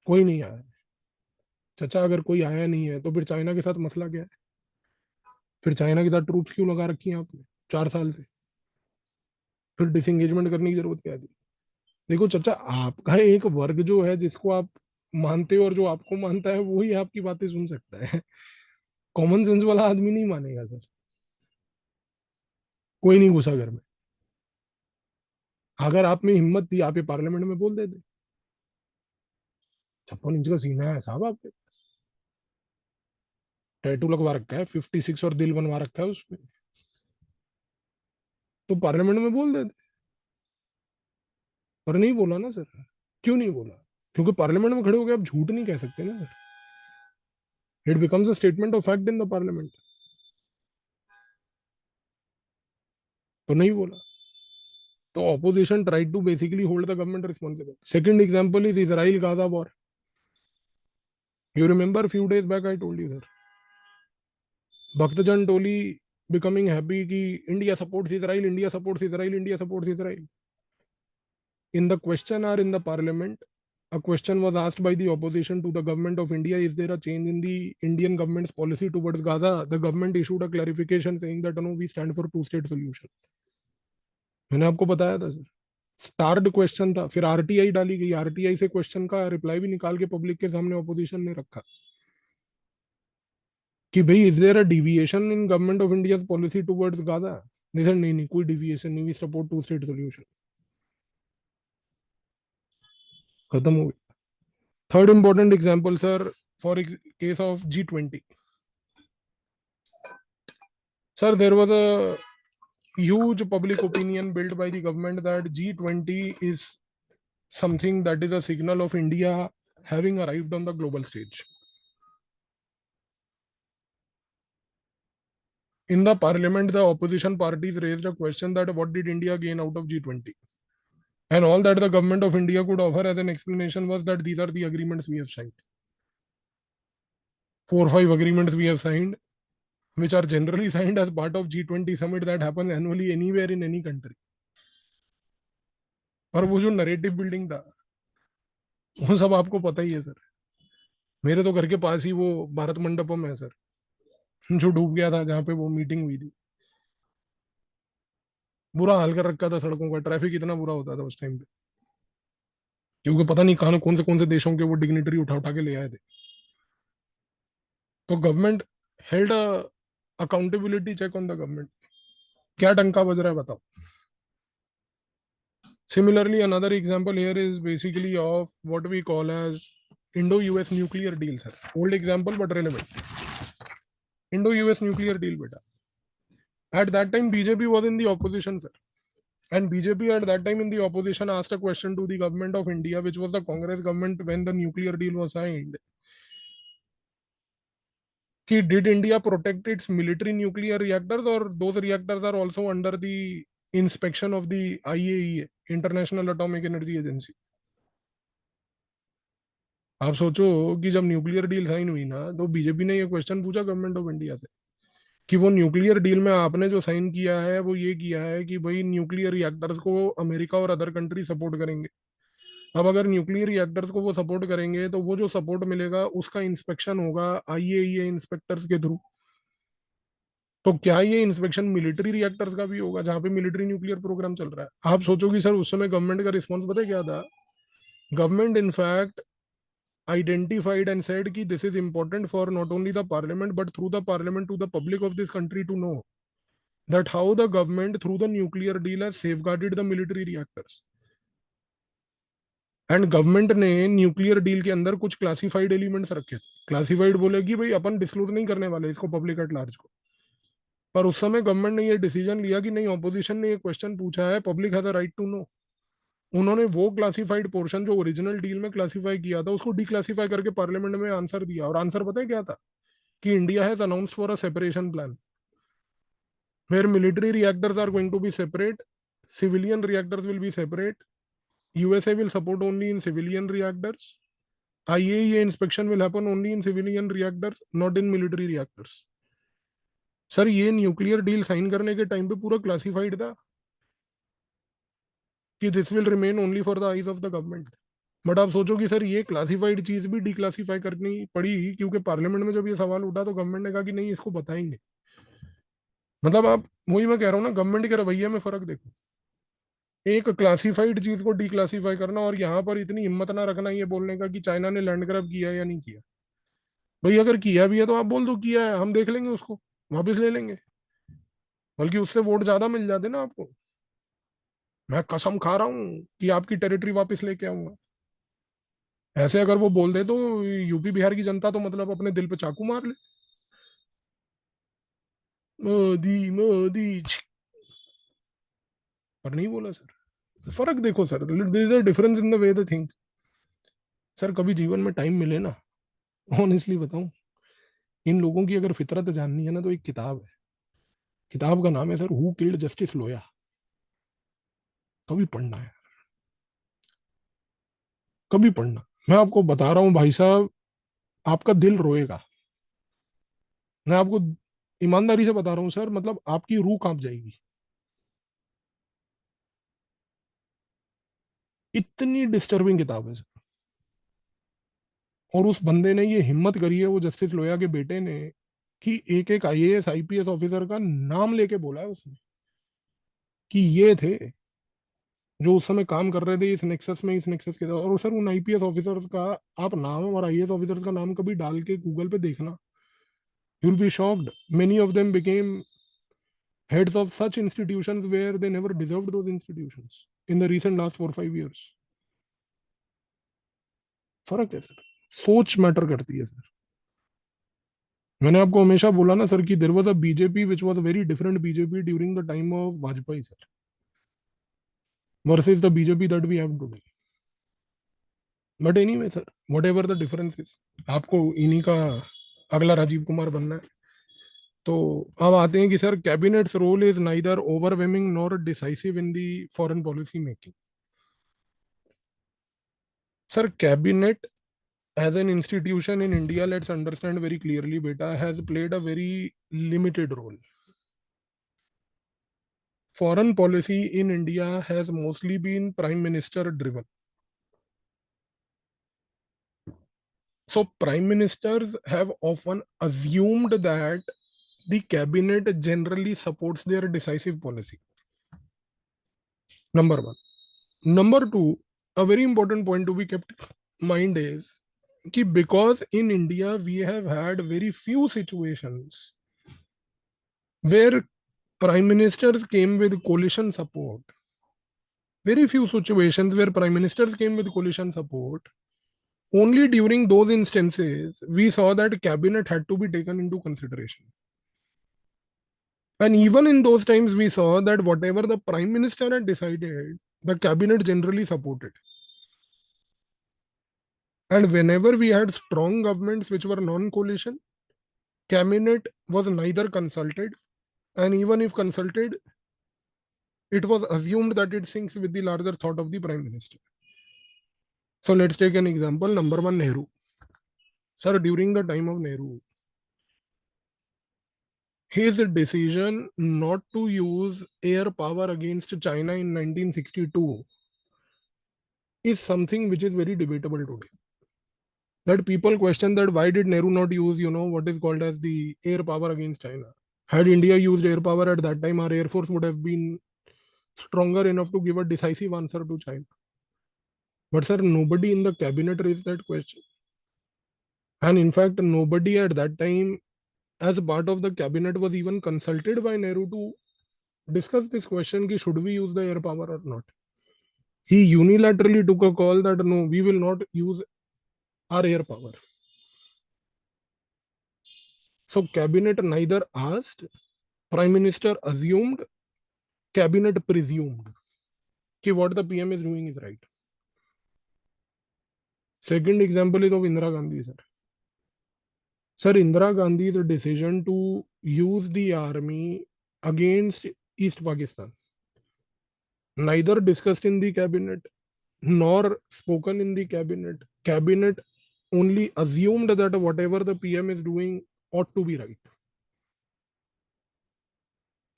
कोई नहीं आया। चाचा अगर कोई आया नहीं है तो फिर चाइना के साथ मसला क्या है? फिर चाइना के साथ ट्रूप्स क्यों लगा रखी हैं आपने 4 साल से? फिर डिसंगेजमेंट करने की जरूरत क्या थी? देखो चाचा, आपका एक वर्ग जो है जिसको आप मानते हो और जो आपको मानता है वही आपकी बातें सुन सकता है। कॉमन सेंस वाला आदमी नहीं मानेगा सर। कोई नहीं घुसा घर में। अगर आप में हिम्मत थी आप ये पार्लियामेंट में बोल देते। 56 इंच का सीना है साहब आपके। टैटू लगवा रखा है 56 और दिल बनवा रखा है उस पे। तो पार्लियामेंट में बोल देते। पर नहीं बोला ना सर। क्यों नहीं बोला? क्योंकि पार्लियामेंट में खड़े हो गए आप झूठ नहीं कह सकते ना sir. It becomes a statement of fact in the parliament. तो नहीं बोला। तो opposition tried to basically hold the government responsible. Second example is Israel Gaza war. You remember few days back I told you sir, भक्तजन टोली becoming happy कि India supports Israel, India supports Israel, India supports Israel. In the question or in the parliament, a question was asked by the opposition to the government of India, is there a change in the Indian government's policy towards Gaza? The government issued a clarification saying that no, we stand for two-state solution. मैंने आपको बताया था sir. स्टार्ड question था, फिर RTI डाली गई, RTI से question का रिप्लाई भी निकाल के पब्लिक के सामने ऑपोजिशन ने रखा कि भाई is there a deviation in government of India policy towards Gaza? नहीं नहीं, कोई डिविएशन नहीं, we support two state solution. खत्म हो गया। Third important example sir, for case of G20, sir, there was a huge public opinion built by the government that G20 is something that is a signal of India having arrived on the global stage. In the parliament, the opposition parties raised a question that what did India gain out of G20? And all that the government of India could offer as an explanation was that these are the agreements we have signed. 4 or 5 agreements we have signed, which are generally signed as part of G20 summit that happens annually anywhere in any country. और वो जो narrative building था वो सब आपको पता ही है sir. मेरे तो घर के पास ही वो भारत मंडपम है सर, जो डूब गया था, जहाँ पे वो मीटिंग हुई थी। बुरा हाल कर रखा था सड़कों का, ट्रैफिक इतना बुरा होता था उस टाइम पे, क्योंकि पता नहीं कहाँ कौन से देशों के वो डिग्निटरी उठा उठा के ले आए थे। तो government held accountability check on the government. क्या डंका बज रहा है बताओ? Similarly, another example here is basically of what we call as Indo-US nuclear deal, sir. Old example but relevant. Indo-US nuclear deal, beta. At that time, BJP was in the opposition, sir. And BJP at that time in the opposition asked a question to the government of India, which was the Congress government when the nuclear deal was signed. Did India protect its military nuclear reactors, or those reactors are also under the inspection of the IAEA, International Atomic Energy Agency? आप सोचो कि जब nuclear deal sign हुई ना, तो BJP ने ये question पूछा गवर्नमेंट ऑफ इंडिया से कि वो न्यूक्लियर डील में आपने जो साइन किया है वो ये किया है कि भाई न्यूक्लियर रिएक्टर्स को अमेरिका और अदर कंट्री सपोर्ट करेंगे। अब अगर न्यूक्लियर रिएक्टर्स को वो सपोर्ट करेंगे तो वो जो सपोर्ट मिलेगा उसका इंस्पेक्शन होगा आईएईए इंस्पेक्टर्स के थ्रू। तो क्या ये इंस्पेक्शन मिलिट्री रिएक्टर्स का भी होगा जहां पे मिलिट्री न्यूक्लियर प्रोग्राम चल रहा है? आप सोचो कि सर उस समय गवर्नमेंट का रिस्पॉन्स पता है क्या था? Government in fact identified and said कि this is important for not only the parliament but through the parliament to the public of this country to know that how the government through the nuclear deal has safeguarded the military reactors. And government ने nuclear deal के अंदर कुछ classified elements रखे थे. Classified बोले कि भाई अपन disclose नहीं करने वाले इसको पब्लिक एट लार्ज को. पर उस समय गवर्नमेंट ने ये डिसीजन लिया कि नहीं, ऑपोजिशन ने ये क्वेश्चन पूछा है, public has a right to know. उन्होंने वो क्लासिफाइड पोर्शन जो ओरिजिनल डील में क्लासिफाई किया था उसको डिक्लासिफाई करके पार्लियामेंट में आंसर दिया. और आंसर पता है क्या था? कि India has announced for a separation plan where military reactors are going to be separate, civilian reactors will be separate, USA will support only in civilian reactors, IAEA inspection will happen only in civilian reactors, not in military reactors. Sir ये nuclear deal sign करने के time पे पूरा classified था कि this will remain only for the eyes of the government. But आप सोचो कि सर ये क्लासिफाइड चीज भी डिक्लासिफाई करनी पड़ी क्योंकि पार्लियामेंट में जब ये सवाल उठा तो गवर्नमेंट ने कहा कि नहीं इसको बताएंगे. मतलब आप, वही मैं कह रहा हूँ ना, गवर्नमेंट के रवैये में फर्क देखो. एक क्लासिफाइड चीज को डिक्लासिफाई करना और यहाँ पर इतनी हिम्मत ना रखना ये बोलने का कि चाइना ने लैंड ग्रैब किया या नहीं किया. भाई अगर किया भी है तो आप बोल दो किया है, हम देख लेंगे उसको, वापस ले लेंगे. बल्कि उससे वोट ज्यादा मिल जाते ना आपको. मैं कसम खा रहा हूँ कि आपकी टेरिटरी वापस लेके आऊंगा. ऐसे अगर वो बोल दे तो यूपी बिहार की जनता तो मतलब अपने दिल पे चाकू मार ले. मोदी मोदी पर नहीं बोला सर. फर्क देखो sir, there is a difference in the way they think. Sir कभी जीवन में टाइम मिले ना, ऑनेस्टली बताऊं, इन लोगों की अगर फितरत जाननी है ना तो एक किताब है. किताब का नाम है सर हु किल्ड जस्टिस लोया. कभी पढ़ना है, कभी पढ़ना. मैं आपको बता रहा हूँ भाई साहब, आपका दिल रोएगा. मैं आपको ईमानदारी से बता रहा हूँ सर, मतलब आपकी रूह कांप जाएगी. इतनी डिस्टर्बिंग किताब है सर. और उस बंदे ने ये हिम्मत करी है, वो जस्टिस लोया के बेटे ने, कि एक एक आईएएस आईपीएस ऑफिसर का नाम लेके बोला है उसने कि ये थे जो उस समय काम कर रहे थे इस नेक्सस में, इस नेक्सस के. और सर उन आईपीएस ऑफिसर्स का आप नाम और आईएएस ऑफिसर्स का नाम कभी डाल के गूगल पे देखना, you will be shocked. Many of them became heads of such institutions where they never deserved those institutions in the recent last 4 5 years. फर्क है सर, सोच मैटर करती है सर. मैंने आपको हमेशा बोला ना सर कि there was a BJP which was a very different BJP during the time of Vajpayee sir versus the BJP that we have today. But anyway sir, whatever the difference is, आपको इन्हीं का अगला राजीव कुमार बनना है. तो अब आते हैं कि sir cabinet's role is neither overwhelming nor decisive in the foreign policy making. Sir cabinet as an institution in India, let's understand very clearly, beta, has played a very limited role. Foreign policy in India has mostly been prime minister driven. So prime ministers have often assumed that the cabinet generally supports their decisive policy. Number one. Number two, a very important point to be kept in mind is कि because in India we have had very few situations where prime ministers came with coalition support. Very few situations where prime ministers came with coalition support. Only during those instances we saw that cabinet had to be taken into consideration. And even in those times we saw that whatever the prime minister had decided, the cabinet generally supported. And whenever we had strong governments which were non-coalition, cabinet was neither consulted, and even if consulted, it was assumed that it syncs with the larger thought of the prime minister. So let's take an example. Number one, Nehru. Sir, during the time of Nehru, his decision not to use air power against China in 1962 is something which is very debatable today. That people question that why did Nehru not use, what is called as the air power against China? Had India used air power at that time, our air force would have been stronger enough to give a decisive answer to China. But sir, nobody in the cabinet raised that question. And in fact, nobody at that time as part of the cabinet was even consulted by Nehru to discuss this question ki should we use the air power or not. He unilaterally took a call that no, we will not use our air power. So cabinet neither asked, prime minister assumed, cabinet presumed कि what the PM is doing is right. Second example is of Indira Gandhi, sir. Sir, Indira Gandhi's decision to use the army against East Pakistan, neither discussed in the cabinet nor spoken in the cabinet. Cabinet only assumed that whatever the PM is doing ought to be right.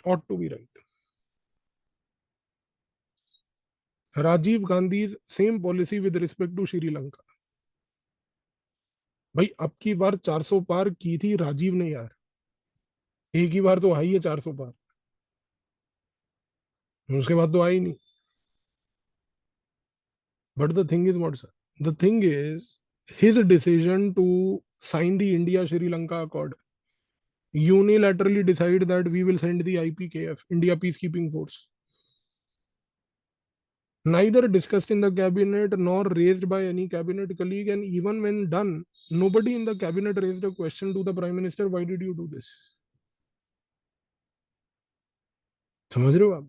Ought to be right. Rajiv Gandhi's same policy with respect to Sri Lanka. भाई अब की बार 400 पार की थी राजीव ने यार, एक ही बार तो आई है 400 पार, उसके बाद तो आई नहीं. But the thing is what, sir? The thing is his decision to sign the India-Sri Lanka Accord, unilaterally decide that we will send the IPKF, India Peacekeeping Force. Neither discussed in the cabinet nor raised by any cabinet colleague, and even when done, nobody in the cabinet raised a question to the Prime Minister, why did you do this? समझ रहे हो आप?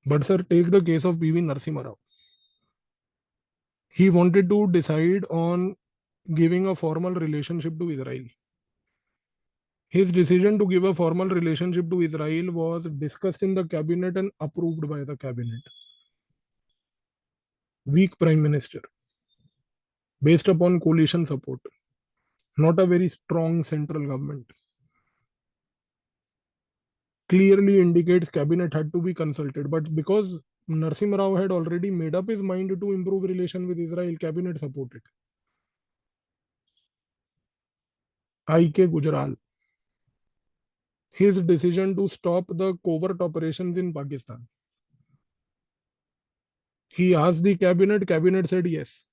But sir, take the case of PV Narasimha Rao. He wanted to decide on giving a formal relationship to Israel. His decision to give a formal relationship to Israel was discussed in the cabinet and approved by the cabinet. Weak prime minister, based upon coalition support, not a very strong central government. Clearly indicates cabinet had to be consulted, but because Narasimha Rao had already made up his mind to improve relation with Israel, cabinet supported. I.K. Gujral, his decision to stop the covert operations in Pakistan. He asked the cabinet said yes.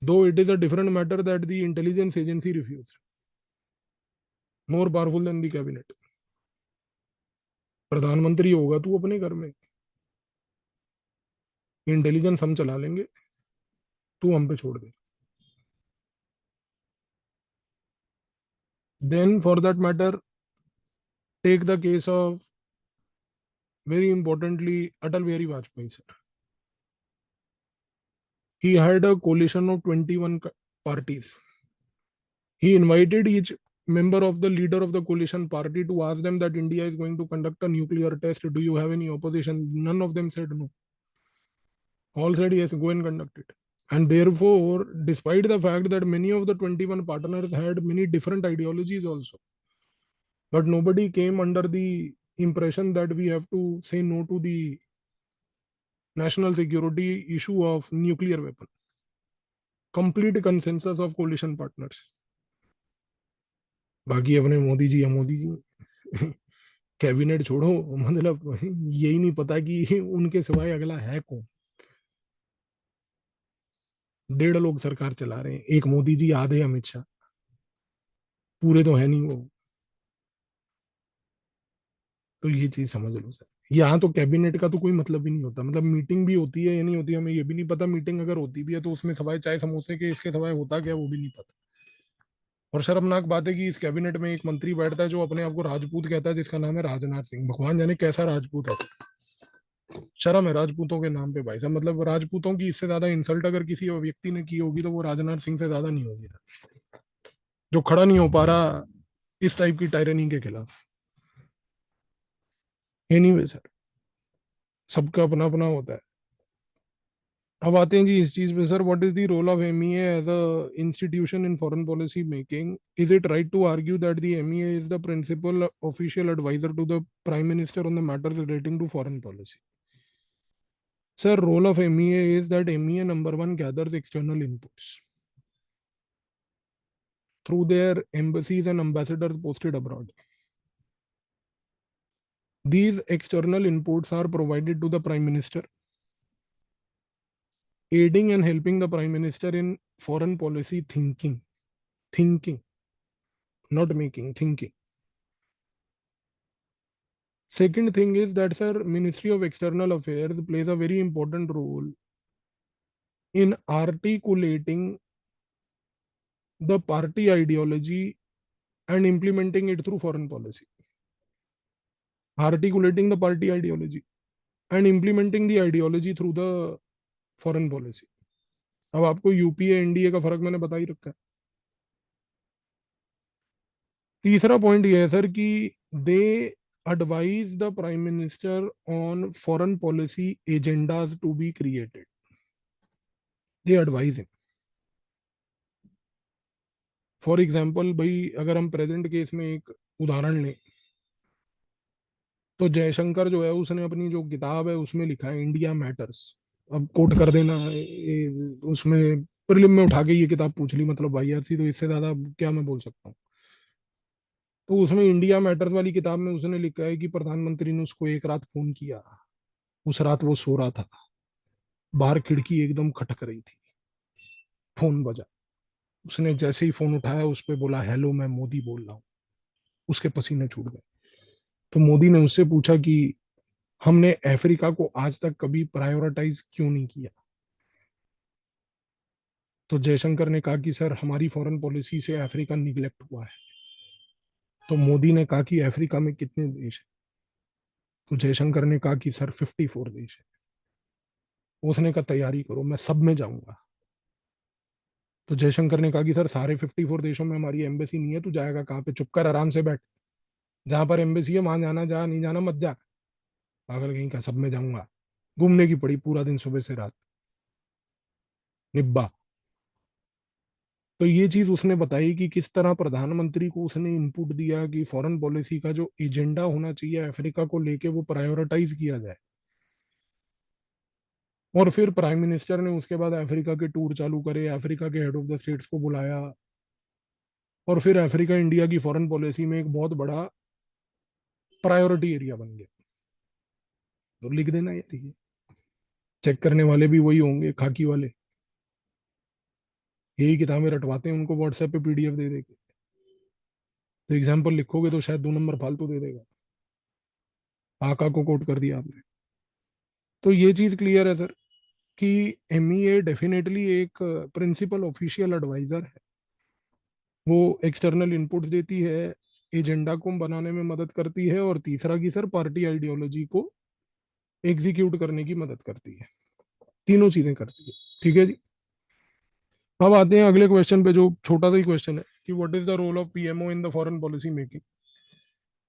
Though it is a different matter that the intelligence agency refused. More powerful than the cabinet. प्रधानमंत्री होगा तू अपने घर में, intelligence हम चला लेंगे, तू हम पे छोड़ दे. Then for that matter, take the case of, very importantly, Atal Bihari Vajpayee, sir. He had a coalition of 21 parties. He invited each member of the leader of the coalition party to ask them that India is going to conduct a nuclear test. Do you have any opposition? None of them said no. All said yes, go and conduct it. And therefore, despite the fact that many of the 21 partners had many different ideologies also, but nobody came under the impression that we have to say no to the national security issue of nuclear weapon. Complete consensus of coalition partners. बाकी अपने Modi ji cabinet छोड़ो, मतलब यही नहीं पता कि उनके सिवाय अगला है कौन. 1.5 लोग सरकार चला रहे हैं, एक मोदी जी, आधे अमित शाह, पूरे तो है नहीं वो. तो ये चीज समझ लो सर. यहाँ तो कैबिनेट का तो कोई मतलब ही नहीं होता, मतलब मीटिंग भी होती है या नहीं होती हमें ये भी नहीं पता. मीटिंग अगर होती भी है तो उसमें सवाए चाय समोसे के इसके सवाए होता क्या वो भी नहीं पता. और शर्मनाक बात है कि इस कैबिनेट में एक मंत्री बैठता है जो अपने आप को राजपूत कहता है, जिसका नाम है राजनाथ सिंह. भगवान जाने कैसा राजपूत है. शर्म है राजपूतों के नाम पे भाई साहब. मतलब राजपूतों की इससे ज्यादा इंसल्ट अगर किसी व्यक्ति ने की होगी तो वो राजनाथ सिंह से ज्यादा नहीं होगी, जो खड़ा नहीं हो पा रहा इस टाइप की टायरनी के खिलाफ. एनीवे सर, सबका अपना अपना होता है. अब आते हैं जी इस चीज पे sir. What is the role of MEA as a institution in foreign policy making? Is it right to argue that the MEA is the principal official adviser to the prime minister on the matters relating to foreign policy? Sir, role of MEA is that MEA number one gathers external inputs through their embassies and ambassadors posted abroad. These external inputs are provided to the Prime Minister, aiding and helping the Prime Minister in foreign policy thinking. not making, thinking. Second thing is that, sir, Ministry of External Affairs plays a very important role in articulating the party ideology and implementing it through foreign policy. Articulating the party ideology and implementing the ideology through the foreign policy. अब आपको UPA NDA का फर्क मैंने बता ही रखा है. तीसरा point ये है सर कि दे advise the prime minister on foreign policy agendas to be created. They advise him. For example भाई, अगर हम प्रेजेंट केस में एक उदाहरण लें, तो जयशंकर जो है उसने अपनी जो किताब है उसमें लिखा है इंडिया मैटर्स. अब कोट कर देना, उसमें प्रीलिम में उठा के ये किताब पूछ ली, मतलब वाईआरसी, तो इससे ज्यादा क्या मैं बोल सकता हूँ. तो उसमें इंडिया मैटर्स वाली किताब में उसने लिखा है कि प्रधानमंत्री ने उसको एक रात फोन किया. उस रात वो सो रहा था, बाहर खिड़की एकदम खटक रही थी, फोन बजा. उसने जैसे ही फोन उठाया, उस पर बोला, हेलो मैं मोदी बोल रहा हूँ. उसके पसीने छूट गए. तो मोदी ने उससे पूछा कि हमने अफ्रीका को आज तक कभी प्रायोरिटाइज क्यों नहीं किया. तो जयशंकर ने कहा कि सर हमारी फॉरेन पॉलिसी से अफ्रीका निगलेक्ट हुआ है. तो मोदी ने कहा कि अफ्रीका में कितने देश हैं. तो जयशंकर ने कहा कि सर 54 देश है. उसने कहा तैयारी करो, मैं सब में जाऊंगा. तो जयशंकर ने कहा कि सर सारे 54 देशों में हमारी एम्बेसी नहीं है, तू जाएगा कहाँ पे, चुप कर आराम से बैठ. जहां पर एम्बेसी है वहां जाना, जा नहीं जाना मत जा. पागल कहीं का, सब में जाऊंगा. घूमने की पड़ी पूरा दिन सुबह से रात, निब्बा. तो ये चीज उसने बताई कि किस तरह प्रधानमंत्री को उसने इनपुट दिया कि फॉरेन पॉलिसी का जो एजेंडा होना चाहिए अफ्रीका को लेके वो प्रायोरिटाइज किया जाए. और फिर प्राइम मिनिस्टर ने उसके बाद अफ्रीका के टूर चालू करे, अफ्रीका के हेड ऑफ द स्टेट्स को बुलाया, और फिर अफ्रीका इंडिया की फॉरेन पॉलिसी में एक बहुत बड़ा प्रायोरिटी एरिया बन गया. तो लिख देना यार, ये चेक करने वाले भी वही होंगे, खाकी वाले. यही किताबें रटवाते हैं उनको व्हाट्सएप पे पीडीएफ दे देके. तो एग्जाम्पल लिखोगे तो शायद 2 नंबर फालतू दे देगा. आका को कोट कर दिया आपने. तो ये चीज क्लियर है सर कि एमईए डेफिनेटली एक प्रिंसिपल ऑफिशियल एडवाइजर है. वो एक्सटर्नल इनपुट्स देती है, एजेंडा को बनाने में मदद करती है, और तीसरा की सर पार्टी आइडियोलॉजी को एग्जीक्यूट करने की मदद करती है. तीनों चीजें करती है. ठीक है जी. अब आते हैं अगले क्वेश्चन पे, जो छोटा सा ही क्वेश्चन है कि what is the role of PMO in the foreign policy making.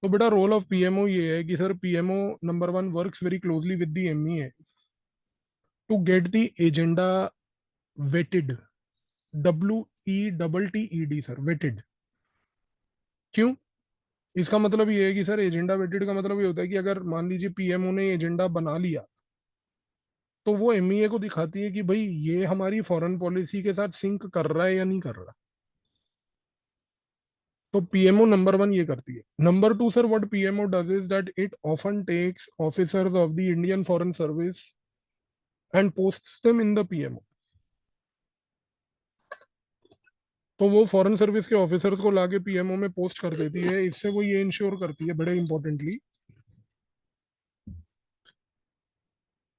तो बेटा रोल ऑफ पीएमओ ये है कि sir PMO number one works very closely with the MEA to get the agenda vetted. WETTED sir, vetted. क्यों? इसका मतलब ये है कि सर एजेंडा वेटेड का मतलब ये होता है कि अगर मान लीजिए पीएमओ ने एजेंडा बना लिया, तो वो एमईए को दिखाती है कि भाई ये हमारी फॉरेन पॉलिसी के साथ सिंक कर रहा है या नहीं कर रहा. तो पीएमओ नंबर वन ये करती है. Number two sir, what PMO does is that it often takes officers of the Indian foreign service and posts them in the PMO. तो वो फॉरेन सर्विस के ऑफिसर्स को लाके पीएमओ में पोस्ट कर देती है. इससे वो ये इंश्योर करती है बड़े इंपॉर्टेंटली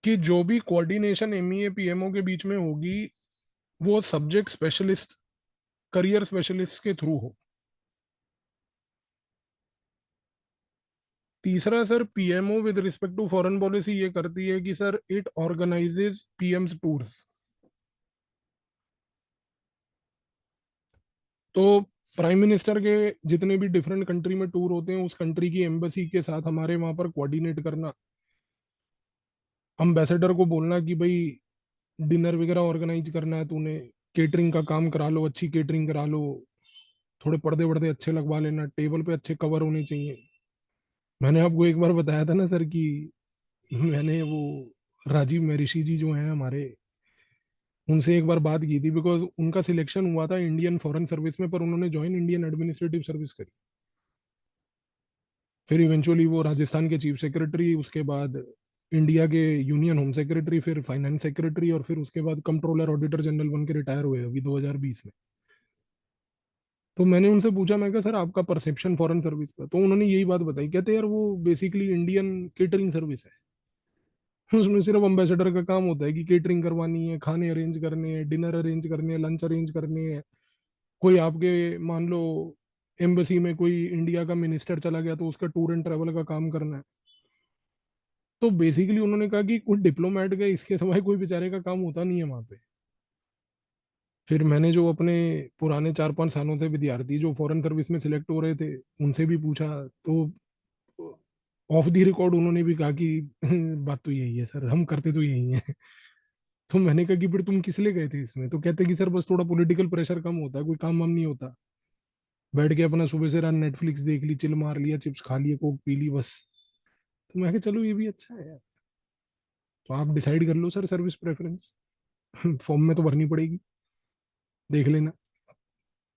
कि जो भी कोऑर्डिनेशन एमईए पीएमओ के बीच में होगी वो सब्जेक्ट स्पेशलिस्ट, करियर स्पेशलिस्ट के थ्रू हो. तीसरा sir, PMO with respect to foreign policy ये करती है कि sir it organises PM's tours. तो प्राइम मिनिस्टर के जितने भी डिफरेंट कंट्री में टूर होते हैं, उस कंट्री की एम्बेसी के साथ हमारे वहां पर कोऑर्डिनेट करना, अम्बेसडर को बोलना कि भाई डिनर वगैरह ऑर्गेनाइज करना है तूने, केटरिंग का काम करा लो, अच्छी केटरिंग करा लो, थोड़े पर्दे वर्दे अच्छे लगवा लेना, टेबल पे अच्छे कवर होने चाहिए. मैंने आपको एक बार बताया था ना सर कि मैंने वो राजीव महर्षि जी जो हैं हमारे, उनसे एक बार बात की थी, बिकॉज उनका सिलेक्शन हुआ था इंडियन फॉरेन सर्विस में, पर उन्होंने ज्वाइन इंडियन एडमिनिस्ट्रेटिव सर्विस करी. फिर इवेंचुअली वो राजस्थान के चीफ सेक्रेटरी, उसके बाद इंडिया के यूनियन होम सेक्रेटरी, फिर फाइनेंस सेक्रेटरी, और फिर उसके बाद कंट्रोलर ऑडिटर जनरल बन के रिटायर हुए अभी 2020 में. तो मैंने उनसे पूछा, मैं कहा सर आपका परसेप्शन फॉरेन सर्विस का, तो उन्होंने यही बात बताई, कहते यार वो बेसिकली इंडियन केटरिंग सर्विस है। उसमें सिर्फ अम्बेसडर का काम होता है कि केटरिंग करवानी है, खाने अरेंज करने हैं, डिनर अरेंज करने हैं, लंच अरेंज करने हैं। कोई आपके मान लो एम्बेसी में कोई इंडिया का मिनिस्टर चला गया तो उसका टूर एंड ट्रैवल का काम करना है। तो बेसिकली उन्होंने कहा कि कुछ डिप्लोमेट का इसके सिवाय कोई बेचारे का काम होता नहीं है वहां पे। फिर मैंने जो अपने पुराने 4-5 सालों से विद्यार्थी जो फॉरेन सर्विस में सिलेक्ट हो रहे थे उनसे भी पूछा, तो ऑफ द रिकॉर्ड उन्होंने भी कहा कि बात तो यही है सर, हम करते तो यही है। तो मैंने कहा कि फिर तुम किस लिए गए थे इसमें, तो कहते कि सर बस थोड़ा पॉलिटिकल प्रेशर कम होता है, कोई काम वाम नहीं होता, बैठ के अपना सुबह से रात नेटफ्लिक्स देख ली, चिल मार लिया, चिप्स खा लिए, कोक पी ली बस। तो मैं कहा चलो ये भी अच्छा है यार। तो आप डिसाइड कर लो सर सर्विस प्रेफरेंस। फॉर्म में तो भरनी पड़ेगी, देख लेना।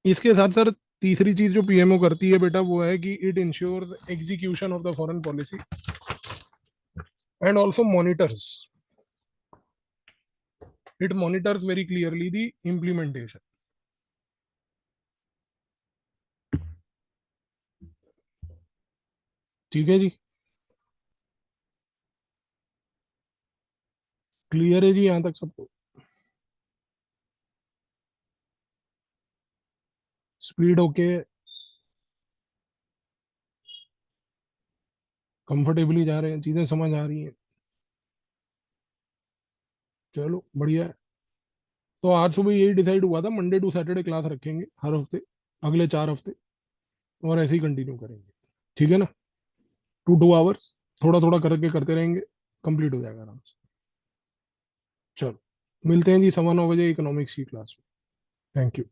इसके साथ सर तीसरी चीज जो पीएमओ करती है बेटा वो है कि it ensures execution of the foreign policy and also monitors, it monitors very clearly the implementation. ठीक है जी, क्लियर है जी यहाँ तक सबको? स्पीड ओके, कंफर्टेबली जा रहे हैं, चीजें समझ आ रही हैं? चलो बढ़िया है। तो आज सुबह यही डिसाइड हुआ था, मंडे टू सैटरडे क्लास रखेंगे हर हफ्ते, अगले 4 हफ्ते, और ऐसे ही कंटिन्यू करेंगे। ठीक है ना? 2-2 आवर्स, थोड़ा थोड़ा करके करते रहेंगे, कंप्लीट हो जाएगा आराम से। चलो मिलते हैं जी 9:15 बजे इकोनॉमिक्स की क्लास में। Thank you.